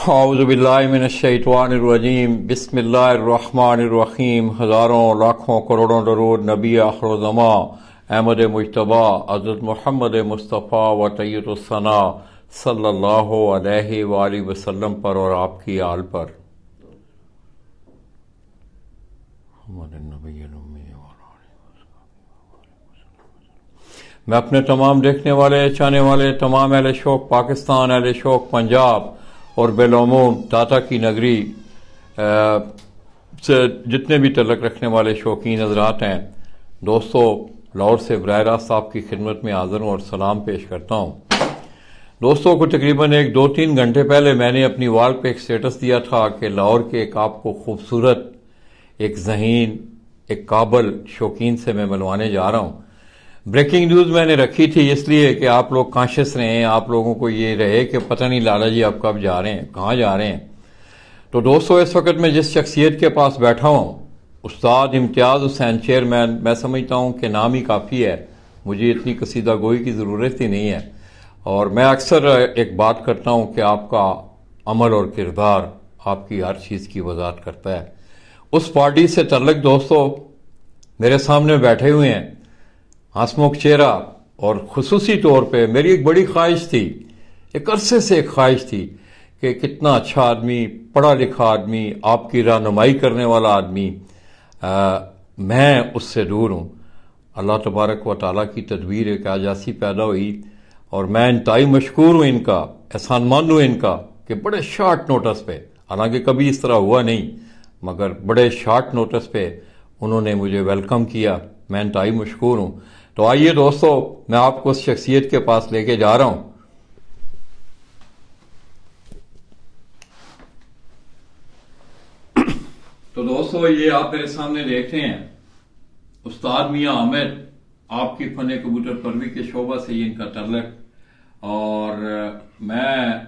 औज़ुबिल्लाहिमिनश्शैतानिर्रजीम बिस्मिल्लाहिर्रहमानिर्रहीम। हज़ारों लाखों करोड़ों दरूद नबी आखिरुज़्ज़मा अहमद मुज्तबा हज़रत मोहम्मद मुस्तफ़ा व तय्यबुस्सना सल्लल्लाहु अलैहि वसल्लम पर और आपकी आल पर। मैं अपने तमाम देखने वाले, चाहने वाले, तमाम अहले शौक पाकिस्तान, अहले शौक पंजाब और बेलूम दाता की नगरी से जितने भी तल्लक रखने वाले शौकीन हज़रात हैं, दोस्तों, लाहौर से बराह रास्त आपकी खिदमत में हाज़िर हूँ और सलाम पेश करता हूँ। दोस्तों को तकरीबन 1-2-3 घंटे पहले मैंने अपनी वाल पे एक स्टेटस दिया था कि लाहौर के एक आपको खूबसूरत, एक ज़हीन, एक काबल शौकीन से मैं मिलवाने जा रहा हूँ। ब्रेकिंग न्यूज़ मैंने रखी थी इसलिए कि आप लोग कॉन्शियस रहें, आप लोगों को ये रहे कि पता नहीं लाला जी आप कब जा रहे हैं, कहाँ जा रहे हैं। तो दोस्तों, इस वक्त मैं जिस शख्सियत के पास बैठा हूँ, उस्ताद इम्तियाज़ हुसैन चेयरमैन, मैं समझता हूँ कि नाम ही काफ़ी है, मुझे इतनी कसीदा गोई की ज़रूरत ही नहीं है। और मैं अक्सर एक बात करता हूँ कि आपका अमल और किरदार आपकी हर चीज़ की वजाहत करता है। उस पार्टी से तल्लक दोस्तों मेरे सामने बैठे हुए हैं, हंसमुख चेहरा, और खुसूसी तौर पे मेरी एक बड़ी ख्वाहिश थी, एक अरसे से एक ख्वाहिश थी कि कितना अच्छा आदमी, पढ़ा लिखा आदमी, आपकी रहनुमाई करने वाला आदमी, मैं उससे दूर हूँ। अल्लाह तबारक व तआला की तदबीर एक आज ऐसी पैदा हुई और मैं इंतहाई मशकूर हूँ इनका, एहसानमंद हूँ इनका कि बड़े शॉर्ट नोटिस पे, हालांकि कभी इस तरह हुआ नहीं, मगर बड़े शॉर्ट नोटिस पे उन्होंने मुझे वेलकम किया। मैं इंतहाई मशकूर हूँ। तो आइए दोस्तों, मैं आपको उस शख्सियत के पास लेके जा रहा हूं। तो दोस्तों, ये आप मेरे सामने देख रहे हैं उस्ताद मियां आमिर, आपकी फन कबूतर परवी के शोबा से ये इनका तल्लक। और मैं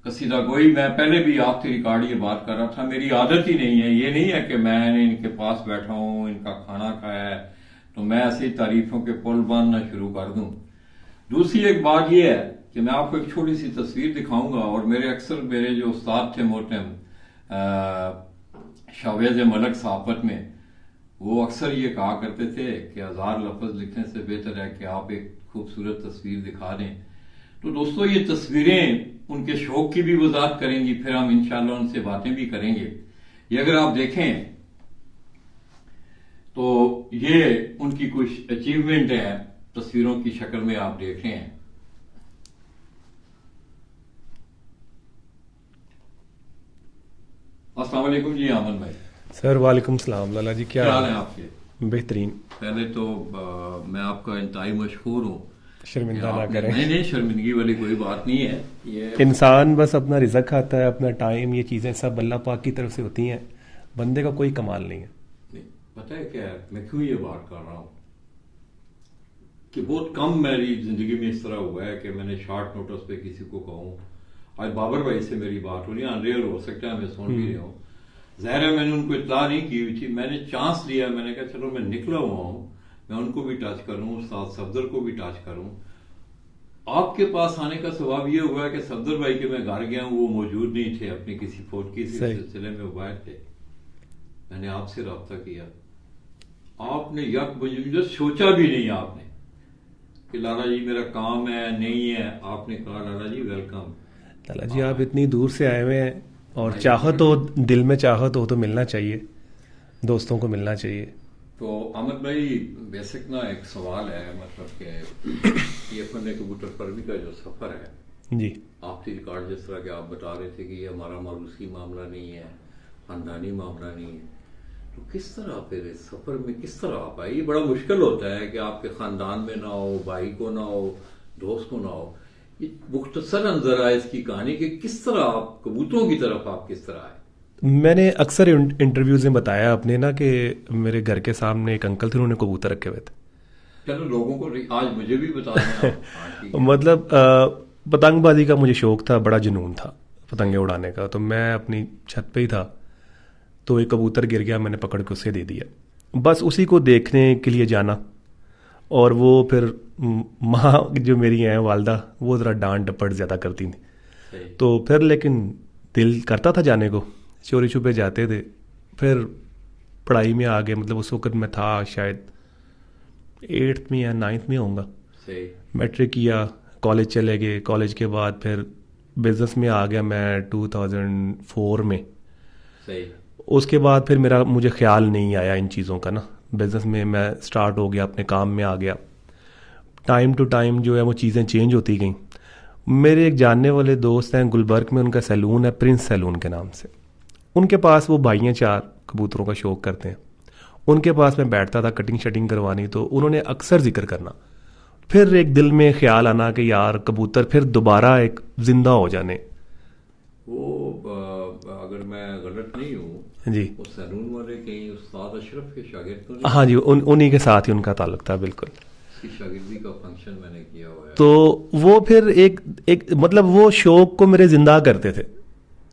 कसीदा गोई, मैं पहले भी आपकी रिकॉर्ड ये बात कर रहा था, मेरी आदत ही नहीं है, ये नहीं है कि मैंने इनके पास बैठा हूं, इनका खाना खाया है तो मैं ऐसी तारीफों के पुल बांधना शुरू कर दूं। दूसरी एक बात यह है कि मैं आपको एक छोटी सी तस्वीर दिखाऊंगा, और मेरे जो उस्ताद थे मोहतरम शावेज मलक सहाफत में, वो अक्सर ये कहा करते थे कि 1000 लफ्ज लिखने से बेहतर है कि आप एक खूबसूरत तस्वीर दिखा दें। तो दोस्तों, ये तस्वीरें उनके शौक की भी वजाहत करेंगी, फिर हम इंशाल्लाह उनसे बातें भी करेंगे। ये अगर आप देखें तो ये उनकी कुछ अचीवमेंट है, तस्वीरों की शक्ल में आप देख रहे हैं। अस्सलाम वालेकुम जी आमन भाई। सर वालेकुम सलाम। लाला जी क्या हाल है आपके? बेहतरीन। पहले तो मैं आपका इंतहाई मशहूर हूँ। शर्मिंदा ना करें। नहीं, शर्मिंदगी वाली कोई बात नहीं है। ये इंसान बस अपना रिजक खाता है, अपना टाइम, ये चीज़ें सब अल्लाह पाक की तरफ से होती हैं, बंदे का कोई कमाल नहीं है। पता है क्या है, मैं क्यों ये बात कर रहा हूँ कि बहुत कम मेरी जिंदगी में इस तरह हुआ है कि मैंने शॉर्ट नोटिस पे किसी को कहूँ। आज बाबर भाई से मेरी बात हो रही है, अनरियल हो सकता है मैं सुन भी रहा हूँ, ज़ाहिर है मैंने उनको इत्तला नहीं की हुई थी, मैंने चांस लिया, मैंने कहा चलो मैं निकला हुआ हूँ, मैं उनको भी टच करूँ, उस्ताद सफदर को भी टच करूँ। आपके पास आने का स्वभाव ये हुआ कि सफदर भाई के मैं घर गया हूँ, वो मौजूद नहीं थे, अपनी किसी फौज के सिलसिले में बाहर थे, मैंने आपसे रब्ता किया, आपने यक मुझे सोचा भी नहीं आपने कि लाला जी मेरा काम है, नहीं है, आपने कहा लाला जी वेलकम। लाला जी आप इतनी दूर से आए हुए हैं और चाहत हो, दिल में चाहत हो तो मिलना चाहिए, दोस्तों को मिलना चाहिए। तो अहमद भाई, बेसिक ना एक सवाल है, मतलब कि ये फन कबूतर परवी का जो सफर है जी, आपकी रिकॉर्ड जिस तरह के आप बता रहे थे कि ये हमारा मारूसी मामला नहीं है, खानदानी मामला नहीं है, तो किस तरह फिर इस सफर में किस तरह आप आए? ये बड़ा मुश्किल होता है कि आपके खानदान में ना हो, भाई को ना हो, दोस्त को ना हो। ये मुख्तसर नजर आए इसकी कहानी कि किस तरह आप कबूतरों की तरफ आप किस तरह आए। मैंने अक्सर इंटरव्यूज में बताया अपने ना कि मेरे घर के सामने एक अंकल थे, उन्होंने कबूतर रखे हुए थे। चलो लोगों को आज मुझे भी बता दें। मतलब पतंगबाजी का मुझे शौक था, बड़ा जुनून था पतंगे उड़ाने का, तो मैं अपनी छत पे ही था, तो एक कबूतर गिर गया, मैंने पकड़ के उसे दे दिया, बस उसी को देखने के लिए जाना। और वो फिर माँ जो मेरी हैं वालदा, वो ज़रा डांट डपट ज़्यादा करती थी, सही। तो फिर लेकिन दिल करता था जाने को, चोरी छुपे जाते थे। फिर पढ़ाई में आ गए, मतलब उस वक्त मैं था शायद 8th में या 9th में होऊंगा। सही। मैट्रिक किया, कॉलेज चले गए, कॉलेज के बाद फिर बिजनेस में आ गया मैं 2004 में। सही। उसके बाद फिर मुझे ख्याल नहीं आया इन चीज़ों का ना, बिजनेस में मैं स्टार्ट हो गया, अपने काम में आ गया। टाइम टू टाइम जो है वो चीज़ें चेंज होती गई। मेरे एक जानने वाले दोस्त हैं गुलबर्ग में, उनका सैलून है प्रिंस सैलून के नाम से। उनके पास वो भाइयाँ 4 कबूतरों का शौक़ करते हैं। उनके पास मैं बैठता था कटिंग शटिंग करवानी, तो उन्होंने अक्सर जिक्र करना। फिर एक दिल में ख्याल आना कि यार कबूतर फिर दोबारा एक जिंदा हो जाने। वो अगर मैं गलत नहीं हूँ जी वो सैलून वाले कहीं उस्ताद अशरफ के शागिर्द तो नहीं? हाँ जी, उन्हीं के साथ ही उनका ताल्लुक था बिल्कुल। इसकी शागिर्दी का फंक्शन मैंने किया हुआ है। तो वो फिर एक मतलब वो शौक को मेरे जिंदा करते थे।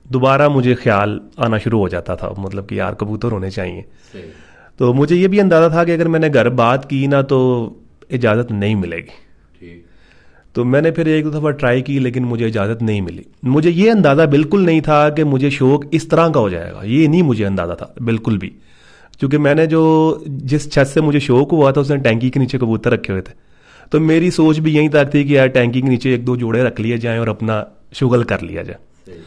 दोबारा मुझे ख्याल आना शुरू हो जाता था, मतलब कि यार कबूतर होने चाहिए। सही। तो मुझे ये भी अंदाज़ा था कि अगर मैंने घर बात की ना तो इजाज़त नहीं मिलेगी। ठीक। तो मैंने फिर 1-2 दफ़ा ट्राई की, लेकिन मुझे इजाज़त नहीं मिली। मुझे ये अंदाज़ा बिल्कुल नहीं था कि मुझे शौक़ इस तरह का हो जाएगा, ये नहीं मुझे अंदाज़ा था बिल्कुल भी। क्योंकि मैंने जिस छत से मुझे शौक़ हुआ था उसने टैंकी के नीचे कबूतर रखे हुए थे। तो मेरी सोच भी यहीं तक थी कि यार टैंकी के नीचे 1-2 जोड़े रख लिए जाएँ और अपना शुगल कर लिया जाए। सही।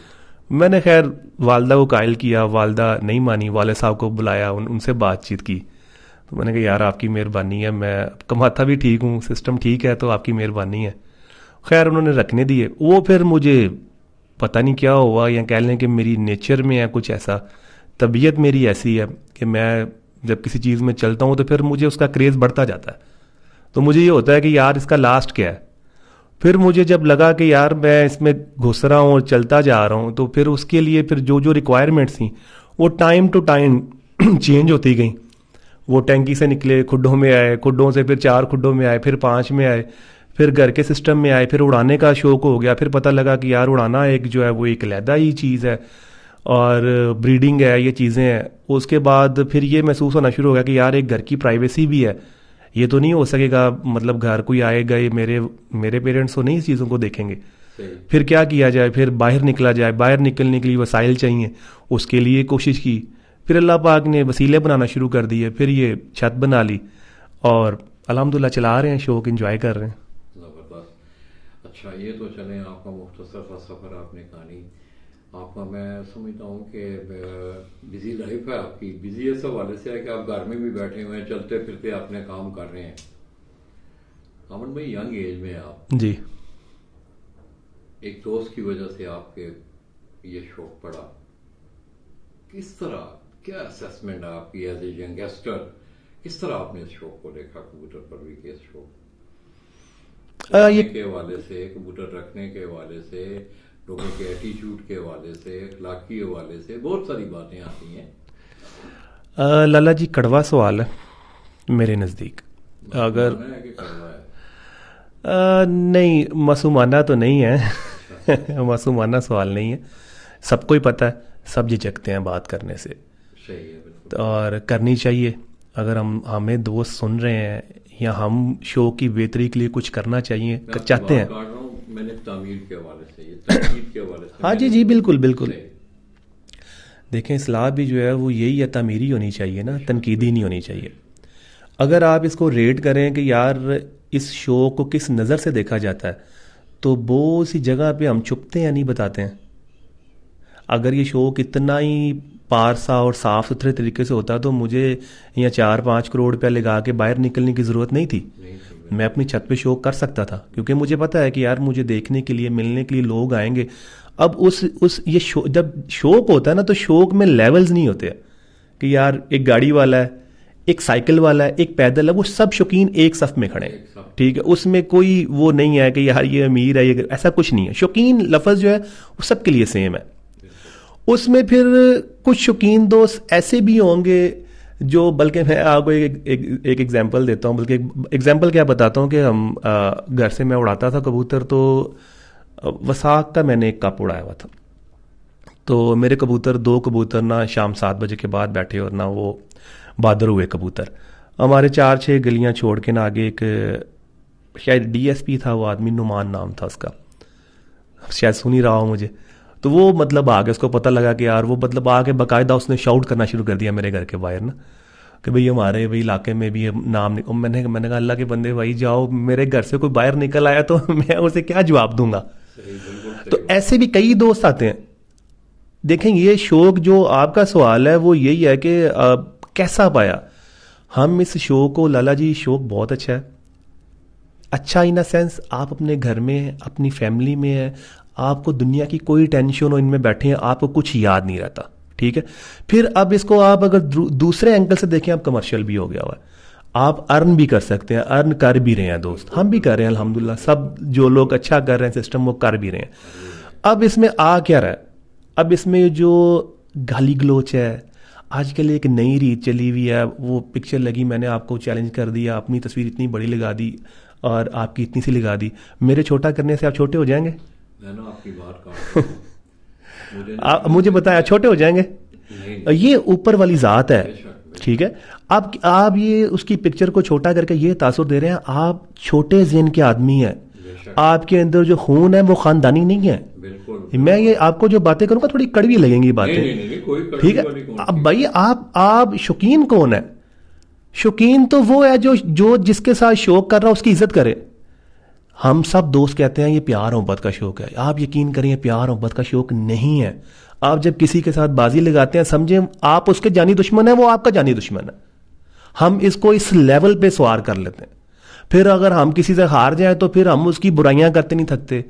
मैंने खैर वालदा को कायल किया, वालदा नहीं मानी, वाले साहब को बुलाया, उनसे बातचीत की। तो मैंने कहा यार आपकी मेहरबानी है, मैं कमाता भी ठीक हूँ, सिस्टम ठीक है, तो आपकी मेहरबानी है। खैर उन्होंने रखने दिए। वो फिर मुझे पता नहीं क्या हुआ, या कह लें कि मेरी नेचर में है कुछ ऐसा, तबीयत मेरी ऐसी है कि मैं जब किसी चीज़ में चलता हूँ तो फिर मुझे उसका क्रेज़ बढ़ता जाता है। तो मुझे ये होता है कि यार इसका लास्ट क्या है। फिर मुझे जब लगा कि यार मैं इसमें घुस रहा हूँ और चलता जा रहा हूँ, तो फिर उसके लिए फिर जो जो रिक्वायरमेंट्स थी वो टाइम टू टाइम चेंज होती गई। वो टैंकी से निकले, खुड्डों में आए, खुड्डों से फिर 4 खुड्डों में आए, फिर 5 में आए, फिर घर के सिस्टम में आए, फिर उड़ाने का शौक हो गया। फिर पता लगा कि यार उड़ाना एक जो है वो एक अलहदा ही चीज़ है और ब्रीडिंग है, ये चीज़ें हैं। उसके बाद फिर ये महसूस होना शुरू हो गया कि यार एक घर की प्राइवेसी भी है, ये तो नहीं हो सकेगा, मतलब घर कोई आएगा, ये मेरे पेरेंट्स तो नहीं इस चीज़ों को देखेंगे। फिर क्या किया जाए, फिर बाहर निकला जाए, बाहर निकलने के लिए वसाइल चाहिए, उसके लिए कोशिश की। फिर अल्लाह पाक ने वसीले बनाना शुरू कर दिए, फिर ये छत बना ली और अल्हम्दुलिल्लाह चला रहे हैं, शौक एंजॉय कर रहे हैं। ज़बरदस्त। अच्छा, ये तो चलें आपका मुख्तसर सा सफ़र, आपने कहानी आपका, मैं समझता हूँ कि बिजी लाइफ है आपकी। बिजी इस हवाले से है कि आप घर में भी बैठे हुए हैं, चलते फिरते अपने काम कर रहे हैं। अमन भाई, यंग एज में आप जी, एक दोस्त की वजह से आपके ये शौक पड़ा, किस तरह, क्या असेसमेंट है आपकी एज ए यंगस्टर, किस तरह आपने इस शौक को देखा, कबूतर परवरी के इस शौक ये के हवाले से, कबूतर रखने के हवाले से, लोगों के एटीट्यूड के हवाले से, अखलाकी हवाले से, बहुत सारी बातें आती हैं। लाला जी कड़वा सवाल है मेरे नज़दीक। अगर है कि करवा है? नहीं, मासूमाना तो नहीं है मासूमाना सवाल नहीं है। सबको ही पता है, सब झिझकते हैं बात करने से, सही है, बिल्कुल। और करनी चाहिए। अगर हमें दोस्त सुन रहे हैं या हम शो की बेहतरी के लिए कुछ करना चाहिए चाहते हैं। मैंने तामीर के हवाले से, ये तनकीद के हवाले से। हाँ जी जी, बिल्कुल बिल्कुल। देखें, इस्लाह भी जो है वो यही है, तामीरी होनी चाहिए ना, तनकीदी नहीं होनी चाहिए। अगर आप इसको रेट करें कि यार इस शो को किस नज़र से देखा जाता है, तो बहुत सी जगह पे हम छुपते हैं या नहीं बताते हैं। अगर ये शो कितना ही पारसा और साफ़ सुथरे तरीके से होता तो मुझे यहाँ 4-5 करोड़ रुपया लगा के बाहर निकलने की ज़रूरत नहीं थी। मैं अपनी छत पे शो कर सकता था, क्योंकि मुझे पता है कि यार मुझे देखने के लिए, मिलने के लिए लोग आएंगे। अब ये शो, जब शौक होता है ना, तो शौक में लेवल्स नहीं होते हैं कि यार एक गाड़ी वाला है, एक साइकिल वाला है, एक पैदल है, वो सब शौकीन एक सफ में खड़े हैं। ठीक है, उसमें कोई वो नहीं है कि यार ये अमीर है, ये ऐसा कुछ नहीं है। शौकीन लफ्ज़ जो है वो सबके लिए सेम है। उसमें फिर कुछ शौकीन दोस्त ऐसे भी होंगे जो, बल्कि मैं आपको एक एग्जांपल देता हूँ, बल्कि एग्जांपल क्या बताता हूँ कि हम घर से मैं उड़ाता था कबूतर, तो वसाख का मैंने एक कप उड़ाया हुआ था। तो मेरे कबूतर 2 कबूतर ना शाम 7 बजे के बाद बैठे और ना वो बादर हुए कबूतर। हमारे 4-6 गलियां छोड़ के ना आगे एक शायद DSP था, वो आदमी, नुमान नाम था उसका। शायद सुन ही रहा हो मुझे। तो वो मतलब आगे उसको पता लगा कि यार वो मतलब आके बाकायदा उसने शाउट करना शुरू कर दिया मेरे घर के बाहर ना, कि भाई हमारे भाई इलाके में भी ये नाम नहीं। और मैंने कहा अल्लाह के बंदे भाई जाओ, मेरे घर से कोई बाहर निकल आया तो मैं उसे क्या जवाब दूंगा। तो ऐसे भी कई दोस्त आते हैं। देखें, ये शौक जो आपका सवाल है वो यही है कि कैसा पाया हम इस शो को। लाला जी शौक बहुत अच्छा है, अच्छा इन अ सेंस आप अपने घर में अपनी फैमिली में है, आपको दुनिया की कोई टेंशन हो, इनमें बैठे हैं, आपको कुछ याद नहीं रहता, ठीक है। फिर अब इसको आप अगर दूसरे एंगल से देखें, आप कमर्शियल भी हो गया हुआ है, आप अर्न भी कर सकते हैं, अर्न कर भी रहे हैं दोस्त, हम भी कर रहे हैं अल्हम्दुलिल्लाह। सब जो लोग अच्छा कर रहे हैं सिस्टम वो कर भी रहे हैं। अब इसमें आ क्या रहा है, अब इसमें जो गाली गलोच है, आजकल एक नई रीत चली हुई है, वो पिक्चर लगी, मैंने आपको चैलेंज कर दिया, अपनी तस्वीर इतनी बड़ी लगा दी और आपकी इतनी सी लगा दी, मेरे छोटा करने से आप छोटे हो जाएंगे? मैं ना आपकी बात काट रहा हूं। मुझे बताया छोटे हो जाएंगे? नहीं, ये ऊपर वाली ज़ात है, बेशक। ठीक है। आप ये उसकी पिक्चर को छोटा करके ये तासुर दे रहे हैं, आप छोटे ज़हन के आदमी हैं, आपके अंदर जो खून है वो खानदानी नहीं है। बिल्कुल। मैं ये आपको जो बातें करूंगा थोड़ी कड़वी लगेंगी बातें, नहीं, कोई कड़वी ठीक है। वाली कौन अब सी? भाई आप शौकीन कौन है? शौकीन तो वो है जो जिसके साथ शौक कर रहा है उसकी इज्जत करे। हम सब दोस्त कहते हैं ये प्यार मोहब्बत का शौक है, आप यकीन करें ये प्यार मोहब्बत का शौक नहीं है। आप जब किसी के साथ बाजी लगाते हैं, समझे आप उसके जानी दुश्मन है, वो आपका जानी दुश्मन है। हम इसको इस लेवल पे सवार कर लेते हैं। फिर अगर हम किसी से हार जाए तो फिर हम उसकी बुराइयां करते नहीं थकते।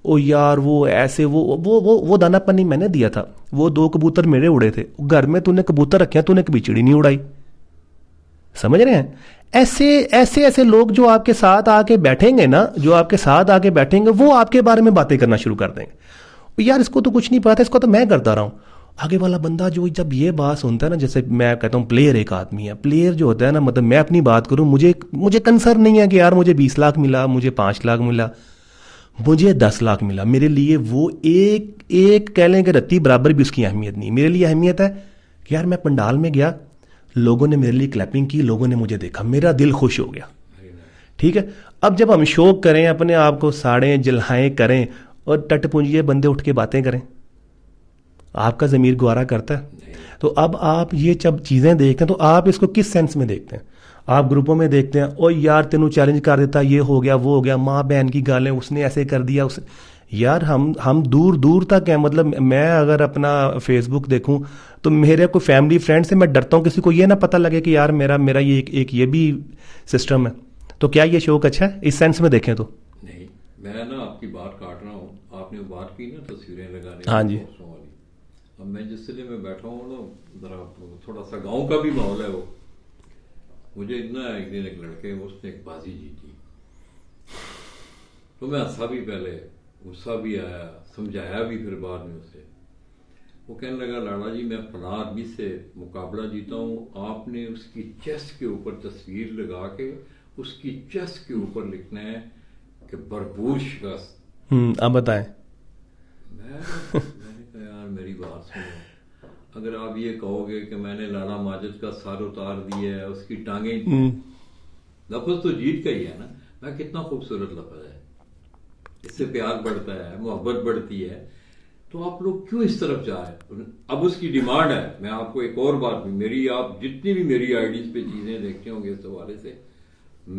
ओ यार वो ऐसे वो दानापन नहीं मैंने दिया था, वो 2 कबूतर मेरे उड़े थे, घर में तूने कबूतर रखे हैं, तूने कभी चिड़ी नहीं उड़ाई। समझ रहे हैं? ऐसे लोग जो आपके साथ आके बैठेंगे ना, जो आपके साथ आके बैठेंगे वो आपके बारे में बातें करना शुरू कर देंगे। यार इसको तो कुछ नहीं पता, इसको तो मैं करता रहा हूं। आगे वाला बंदा जो जब ये बात सुनता है ना, जैसे मैं कहता हूं प्लेयर एक आदमी है, प्लेयर जो होता है ना, मतलब मैं अपनी बात करूं, मुझे कंसर्न नहीं है कि यार मुझे 20 लाख मिला, मुझे 5 लाख मिला, मुझे 10 लाख मिला, मेरे लिए वो एक कह लें कि रत्ती बराबर भी उसकी अहमियत नहीं। मेरे लिए अहमियत है कि यार मैं पंडाल में गया, लोगों ने मेरे लिए क्लैपिंग की, लोगों ने मुझे देखा, मेरा दिल खुश हो गया, ठीक है। अब जब हम शौक करें, अपने आप को साड़ें जल्हाएं करें और टटपुंजिए बंदे उठ के बातें करें, आपका ज़मीर गुवारा करता है? तो अब आप ये जब चीज़ें देखते हैं तो आप इसको किस सेंस में देखते हैं? आप ग्रुपों में देखते हैं, ओ यार तेनू चैलेंज कर देता, ये हो गया वो हो गया, माँ बहन की गालें, उसने ऐसे कर दिया उस। यार हम दूर दूर तक हैं। मतलब मैं अगर अपना फेसबुक देखूं तो मेरे कोई फैमिली फ्रेंड से मैं डरता हूं किसी को ये ना पता लगे कि यार मेरा ये एक ये भी सिस्टम है। तो क्या ये शौक अच्छा है इस सेंस में देखें तो? नहीं, मैं ना आपकी बात काट रहा हूँ। आपने बात की ना तस्वीरें लगाने हाँ जी। दोस्तों वाली, अब मैं जिस जिले में बैठा हूँ ना, जरा थोड़ा सा गांव का भी माहौल है वो। मुझे इतना एक दिन एक लड़के, उसने एक बाजी जीती, तो मैं हंसा भी, पहले गुस्सा भी आया, समझाया भी फिर बाद में उसे। वो कहने लगा लाला जी मैं फला आदमी से मुकाबला जीता हूँ, आपने उसकी चेस्ट के ऊपर तस्वीर लगा के उसकी चेस्ट के ऊपर लिखना है कि भरपूर शिकस्त। अब बताएं। मैंने कहा यार मेरी बात सुनो, अगर आप ये कहोगे कि मैंने लाला माजिद का सर उतार दिया है, उसकी टांगे, लफ्ज तो जीत का ही है ना। मैं कितना खूबसूरत लफ्ज है, इससे प्यार बढ़ता है, मोहब्बत बढ़ती है, तो आप लोग क्यों इस तरफ जाए? अब उसकी डिमांड है। मैं आपको एक और बात भी, मेरी आप जितनी भी मेरी आईडीज पे चीजें देखते होंगे इस हवाले से,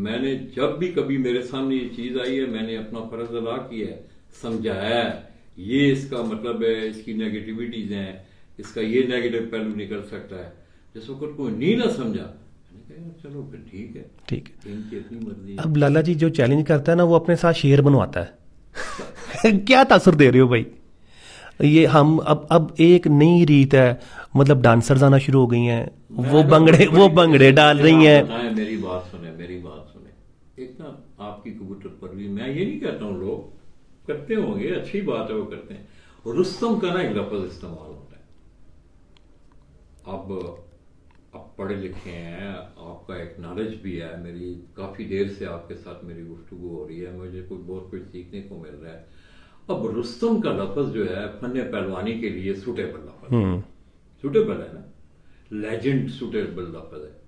मैंने जब भी कभी मेरे सामने ये चीज आई है, मैंने अपना फर्ज अदा किया है, समझाया है, ये इसका मतलब है, इसकी नेगेटिविटीज हैं, इसका ये नेगेटिव पहलू निकल सकता है। जिस वक्त कोई नहीं ना समझा, मैंने कहा चलो फिर ठीक है, ठीक है, इनकी अपनी मर्जी है। अब लाला जी जो चैलेंज करता है ना, वो अपने साथ शेर बनवाता है। क्या तासुर दे रहे हो भाई? ये हम अब एक नई रीत है, मतलब डांसर्स आना शुरू हो गई हैं, वो बंगड़े डाल रही हैं। मेरी बात सुने, एक ना आपकी कबूतर परवी, मैं ये नहीं कहता हूँ, लोग करते होंगे, अच्छी बात है वो करते हैं। रुस्तम का ना एक लफ्ज इस्तेमाल होता है। अब आप पढ़े लिखे हैं, आपका एक नॉलेज भी है, मेरी काफी देर से आपके साथ मेरी गुफ्तगू हो रही है, मुझे बहुत कुछ सीखने को मिल रहा है। अब रुस्तम का लफ्ज जो है फन पहलवानी के लिए सुटेबल लफ्ज, सुटेबल है ना, लेजेंड सुटेबल लफ्ज है।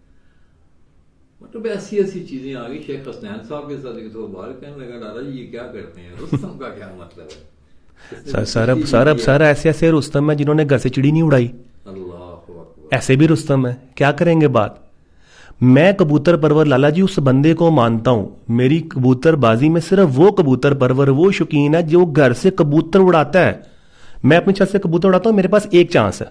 मतलब ऐसी चीजें आ गई। शेख हसनैन साहब के साथ एक तो बार कहने लगा लाला जी ये क्या करते हैं, रुस्तम का क्या मतलब है? सर ऐसे ऐसे रुस्तम है जिन्होंने घर से चिड़ी नहीं उड़ाई, अल्लाह अकबर। ऐसे भी रुस्तम है, क्या करेंगे बात। मैं कबूतर परवर लाला जी उस बंदे को मानता हूं, मेरी कबूतरबाजी में सिर्फ वो कबूतर परवर, वो शौकीन है जो घर से कबूतर उड़ाता है। मैं अपनी छत से कबूतर उड़ाता हूं, मेरे पास एक चांस है।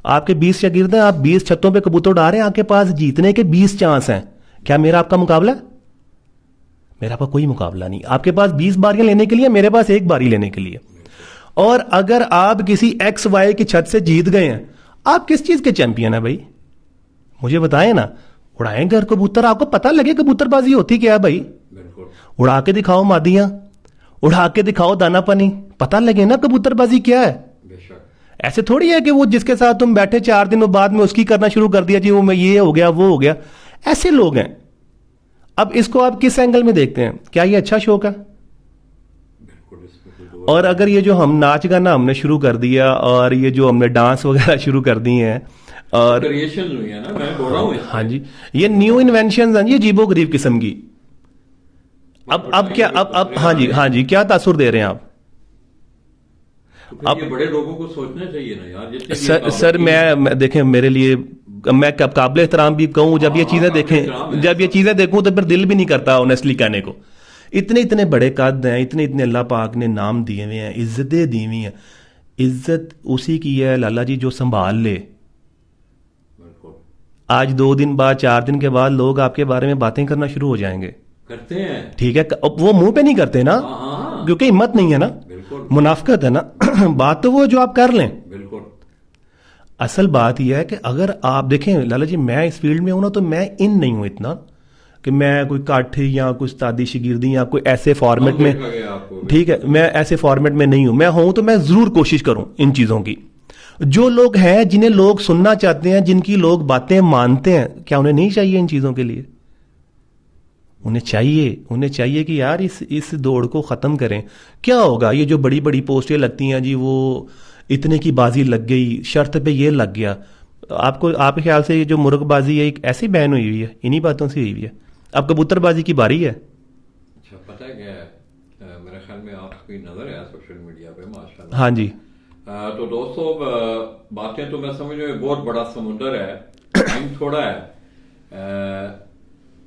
आपके 20 शागिर्द हैं, आप 20 छतों पे कबूतर उड़ा रहे हैं, आपके पास जीतने के 20 चांस हैं। क्या मेरा आपका मुकाबला है? मेरा आपका कोई मुकाबला नहीं। आपके पास 20 बारियां लेने के लिए, मेरे पास एक बारी लेने के लिए। और अगर आप किसी एक्स वाई की छत से जीत गए हैं, आप किस चीज के चैंपियन है भाई? मुझे बताएं ना। उड़ाएं घर कबूतर, आपको पता लगे कबूतरबाजी होती क्या है भाई। बिल्कुल। उड़ा के दिखाओ मादियां, उड़ा के दिखाओ दाना पानी, पता लगे ना कबूतरबाजी क्या है। बेशक। ऐसे थोड़ी है कि वो जिसके साथ तुम बैठे 4 दिन बाद में उसकी करना शुरू कर दिया जी, वो मैं ये हो गया वो हो गया। ऐसे लोग हैं। अब इसको आप किस एंगल में देखते हैं? क्या ये अच्छा शौक है? बिल्कुल, इसमें कोई दो और अगर ये जो हम नाच गाना हमने शुरू कर दिया और ये जो हमने डांस वगैरह शुरू कर दिए हैं और क्रिएशन हुई है ना, मैं बोल रहा हूँ इसमें। हाँ जी, ये न्यू इन्वेंशन हैं, ये अजीबो गरीब किस्म की। अब क्या, अब हाँ जी क्या तासुर दे रहे हैं आप? तो फिर ये बड़े लोगों को सोचना चाहिए ना यार, जितने भी सर मैं देखें, मेरे लिए मैं काबिल एहतराम भी कहूँ, जब ये चीजें देखें, जब ये चीजें देखूं तो फिर दिल भी नहीं करता ऑनेस्टली कहने को। इतने इतने बड़े कद हैं, इतने इतने अल्लाह पाक ने नाम दिए हुए हैं, इज्जतें दी हुई हैं। इज्जत उसी की है लाला जी जो संभाल ले। बिल्कुल। आज 2 दिन बाद 4 दिन के बाद लोग आपके बारे में बातें करना शुरू हो जाएंगे। करते हैं। ठीक है, अब वो मुंह पे नहीं करते ना, हाँ। क्योंकि हिम्मत नहीं है ना, बिल्कुल। मुनाफकत है ना। बात तो वो जो आप कर लें। बिल्कुल। असल बात यह है कि अगर आप देखें लाला जी, मैं इस फील्ड में हूं ना, तो मैं इन नहीं हूं इतना कि मैं कोई काठी या कुछ तादी शिगिर्दी या कोई ऐसे फॉर्मेट में, ठीक है, मैं ऐसे फॉर्मेट में नहीं हूं। मैं हूं तो मैं जरूर कोशिश करूं इन चीजों की। जो लोग हैं जिन्हें लोग सुनना चाहते हैं, जिनकी लोग बातें मानते हैं, क्या उन्हें नहीं चाहिए इन चीजों के लिए? उन्हें चाहिए कि यार इस दौड़ को खत्म करें। क्या होगा, ये जो बड़ी बड़ी पोस्टें लगती हैं जी, वो इतने की बाजी लग गई, शर्त पे ये लग गया। आपके ख्याल से ये जो मुर्गबाजी है एक ऐसी बैन हुई हुई है, इन्हीं बातों से हुई हुई है। अब कबूतरबाजी की बारी है। अच्छा, पता है क्या है, मेरे ख्याल में आपकी नजर है सोशल मीडिया पे, माशाल्लाह। हाँ जी। तो दोस्तों, बातें तो मैं समझ रहा हूँ बहुत बड़ा समुंदर है, टाइम थोड़ा है।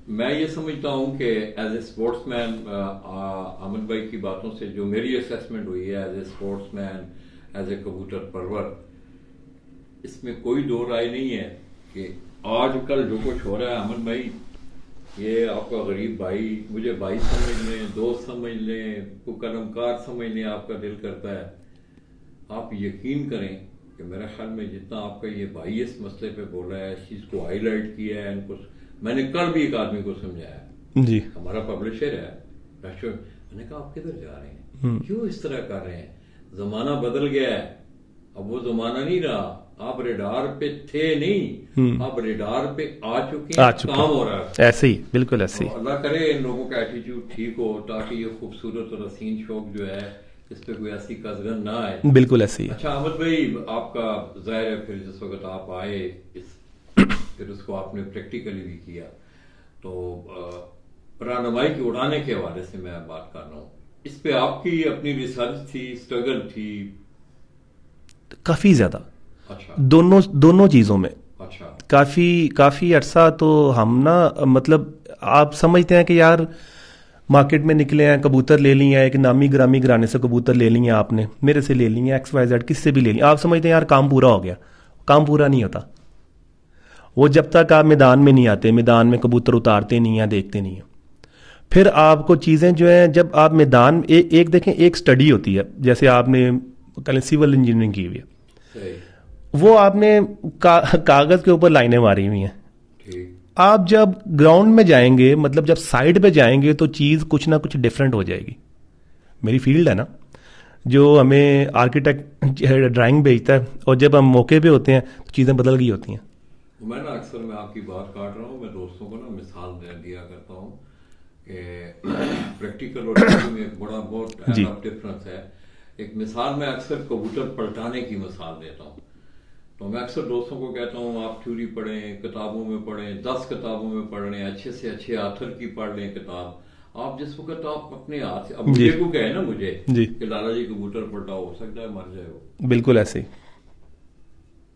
मैं ये समझता हूँ कि एज ए स्पोर्ट्समैन, अमन भाई की बातों से जो मेरी असेसमेंट हुई है as a sportsman, as a कबूतर परवर, इसमें कोई दो राय नहीं है कि आजकल जो कुछ हो रहा है अमन भाई, ये आपका गरीब भाई, मुझे भाई समझ लें, दोस्त समझ लें, को कलमकार समझ लें, आपका दिल करता है। आप यकीन करें कि मेरे ख्याल में जितना आपका ये भाई इस मसले पे बोल रहा है, इस चीज को हाईलाइट किया है, इनको मैंने कल भी एक आदमी को समझाया जी, हमारा पब्लिशर है, मैंने कहा आप किधर जा रहे हैं, क्यों इस तरह कर रहे हैं, जमाना बदल गया है, अब वो जमाना नहीं रहा, आप रेडार पे थे नहीं, आप रेडार पे आ चुके हैं, काम हो रहा है। ऐसे ही, बिल्कुल ऐसे ही। अल्लाह करे इन लोगों का एटीट्यूड ठीक हो, ताकि ये खूबसूरत और हसीन शौक जो है इस पे कोई ऐसी कसगन ना आए। बिल्कुल ऐसे ही। अच्छा अहमद भाई, आपका जाहिर है फिर जिस वक्त आप आए फिर उसको आपने प्रैक्टिकली भी किया, तो रहनुमाई के उड़ाने के हवाले से मैं बात कर रहा हूँ, इस पे आपकी अपनी रिसर्च थी, स्ट्रगल थी? काफी ज्यादा। अच्छा। दोनों चीजों में। अच्छा। काफी अरसा तो हम ना, मतलब आप समझते हैं कि यार मार्केट में निकले हैं, कबूतर ले लिए, एक नामी ग्रामी घराने से कबूतर ले लिए आपने, मेरे से ले लिए, XYZ किससे भी ले लिए, आप समझते हैं यार काम पूरा हो गया। काम पूरा नहीं होता वो जब तक आप मैदान में नहीं आते, मैदान में कबूतर उतारते नहीं हैं, देखते नहीं हैं। फिर आपको चीज़ें जो हैं, जब आप मैदान एक देखें, एक स्टडी होती है, जैसे आपने कल सिविल इंजीनियरिंग की हुई है, वो आपने कागज़ के ऊपर लाइनें मारी हुई हैं। आप जब ग्राउंड में जाएंगे, मतलब जब साइड पे जाएंगे, तो चीज़ कुछ ना कुछ डिफरेंट हो जाएगी। मेरी फील्ड है ना, जो हमें आर्किटेक्ट ड्राइंग भेजता है, और जब हम मौके पे होते हैं तो चीज़ें बदल गई होती हैं। मैं ना अक्सर मैं आपकी बात काट रहा हूँ, मैं दोस्तों को ना मिसाल दिया करता हूँ कि प्रैक्टिकल और थ्योरी में एक बड़ा बहुत डिफरेंस है। एक मिसाल मैं अक्सर कबूतर पलटाने की मिसाल देता हूँ, तो मैं अक्सर दोस्तों को कहता हूँ आप थ्योरी पढ़ें, किताबों में पढ़ें, 10 किताबों में पढ़ लें, अच्छे से अच्छे ऑथर की पढ़ लें किताब, आप जिस वक्त आप अपने हाथ से, अब मुझे को कहे ना मुझे जी कि लाला जी कबूतर पलटाओ, हो सकता है मर जाए वो, बिल्कुल ऐसे ही,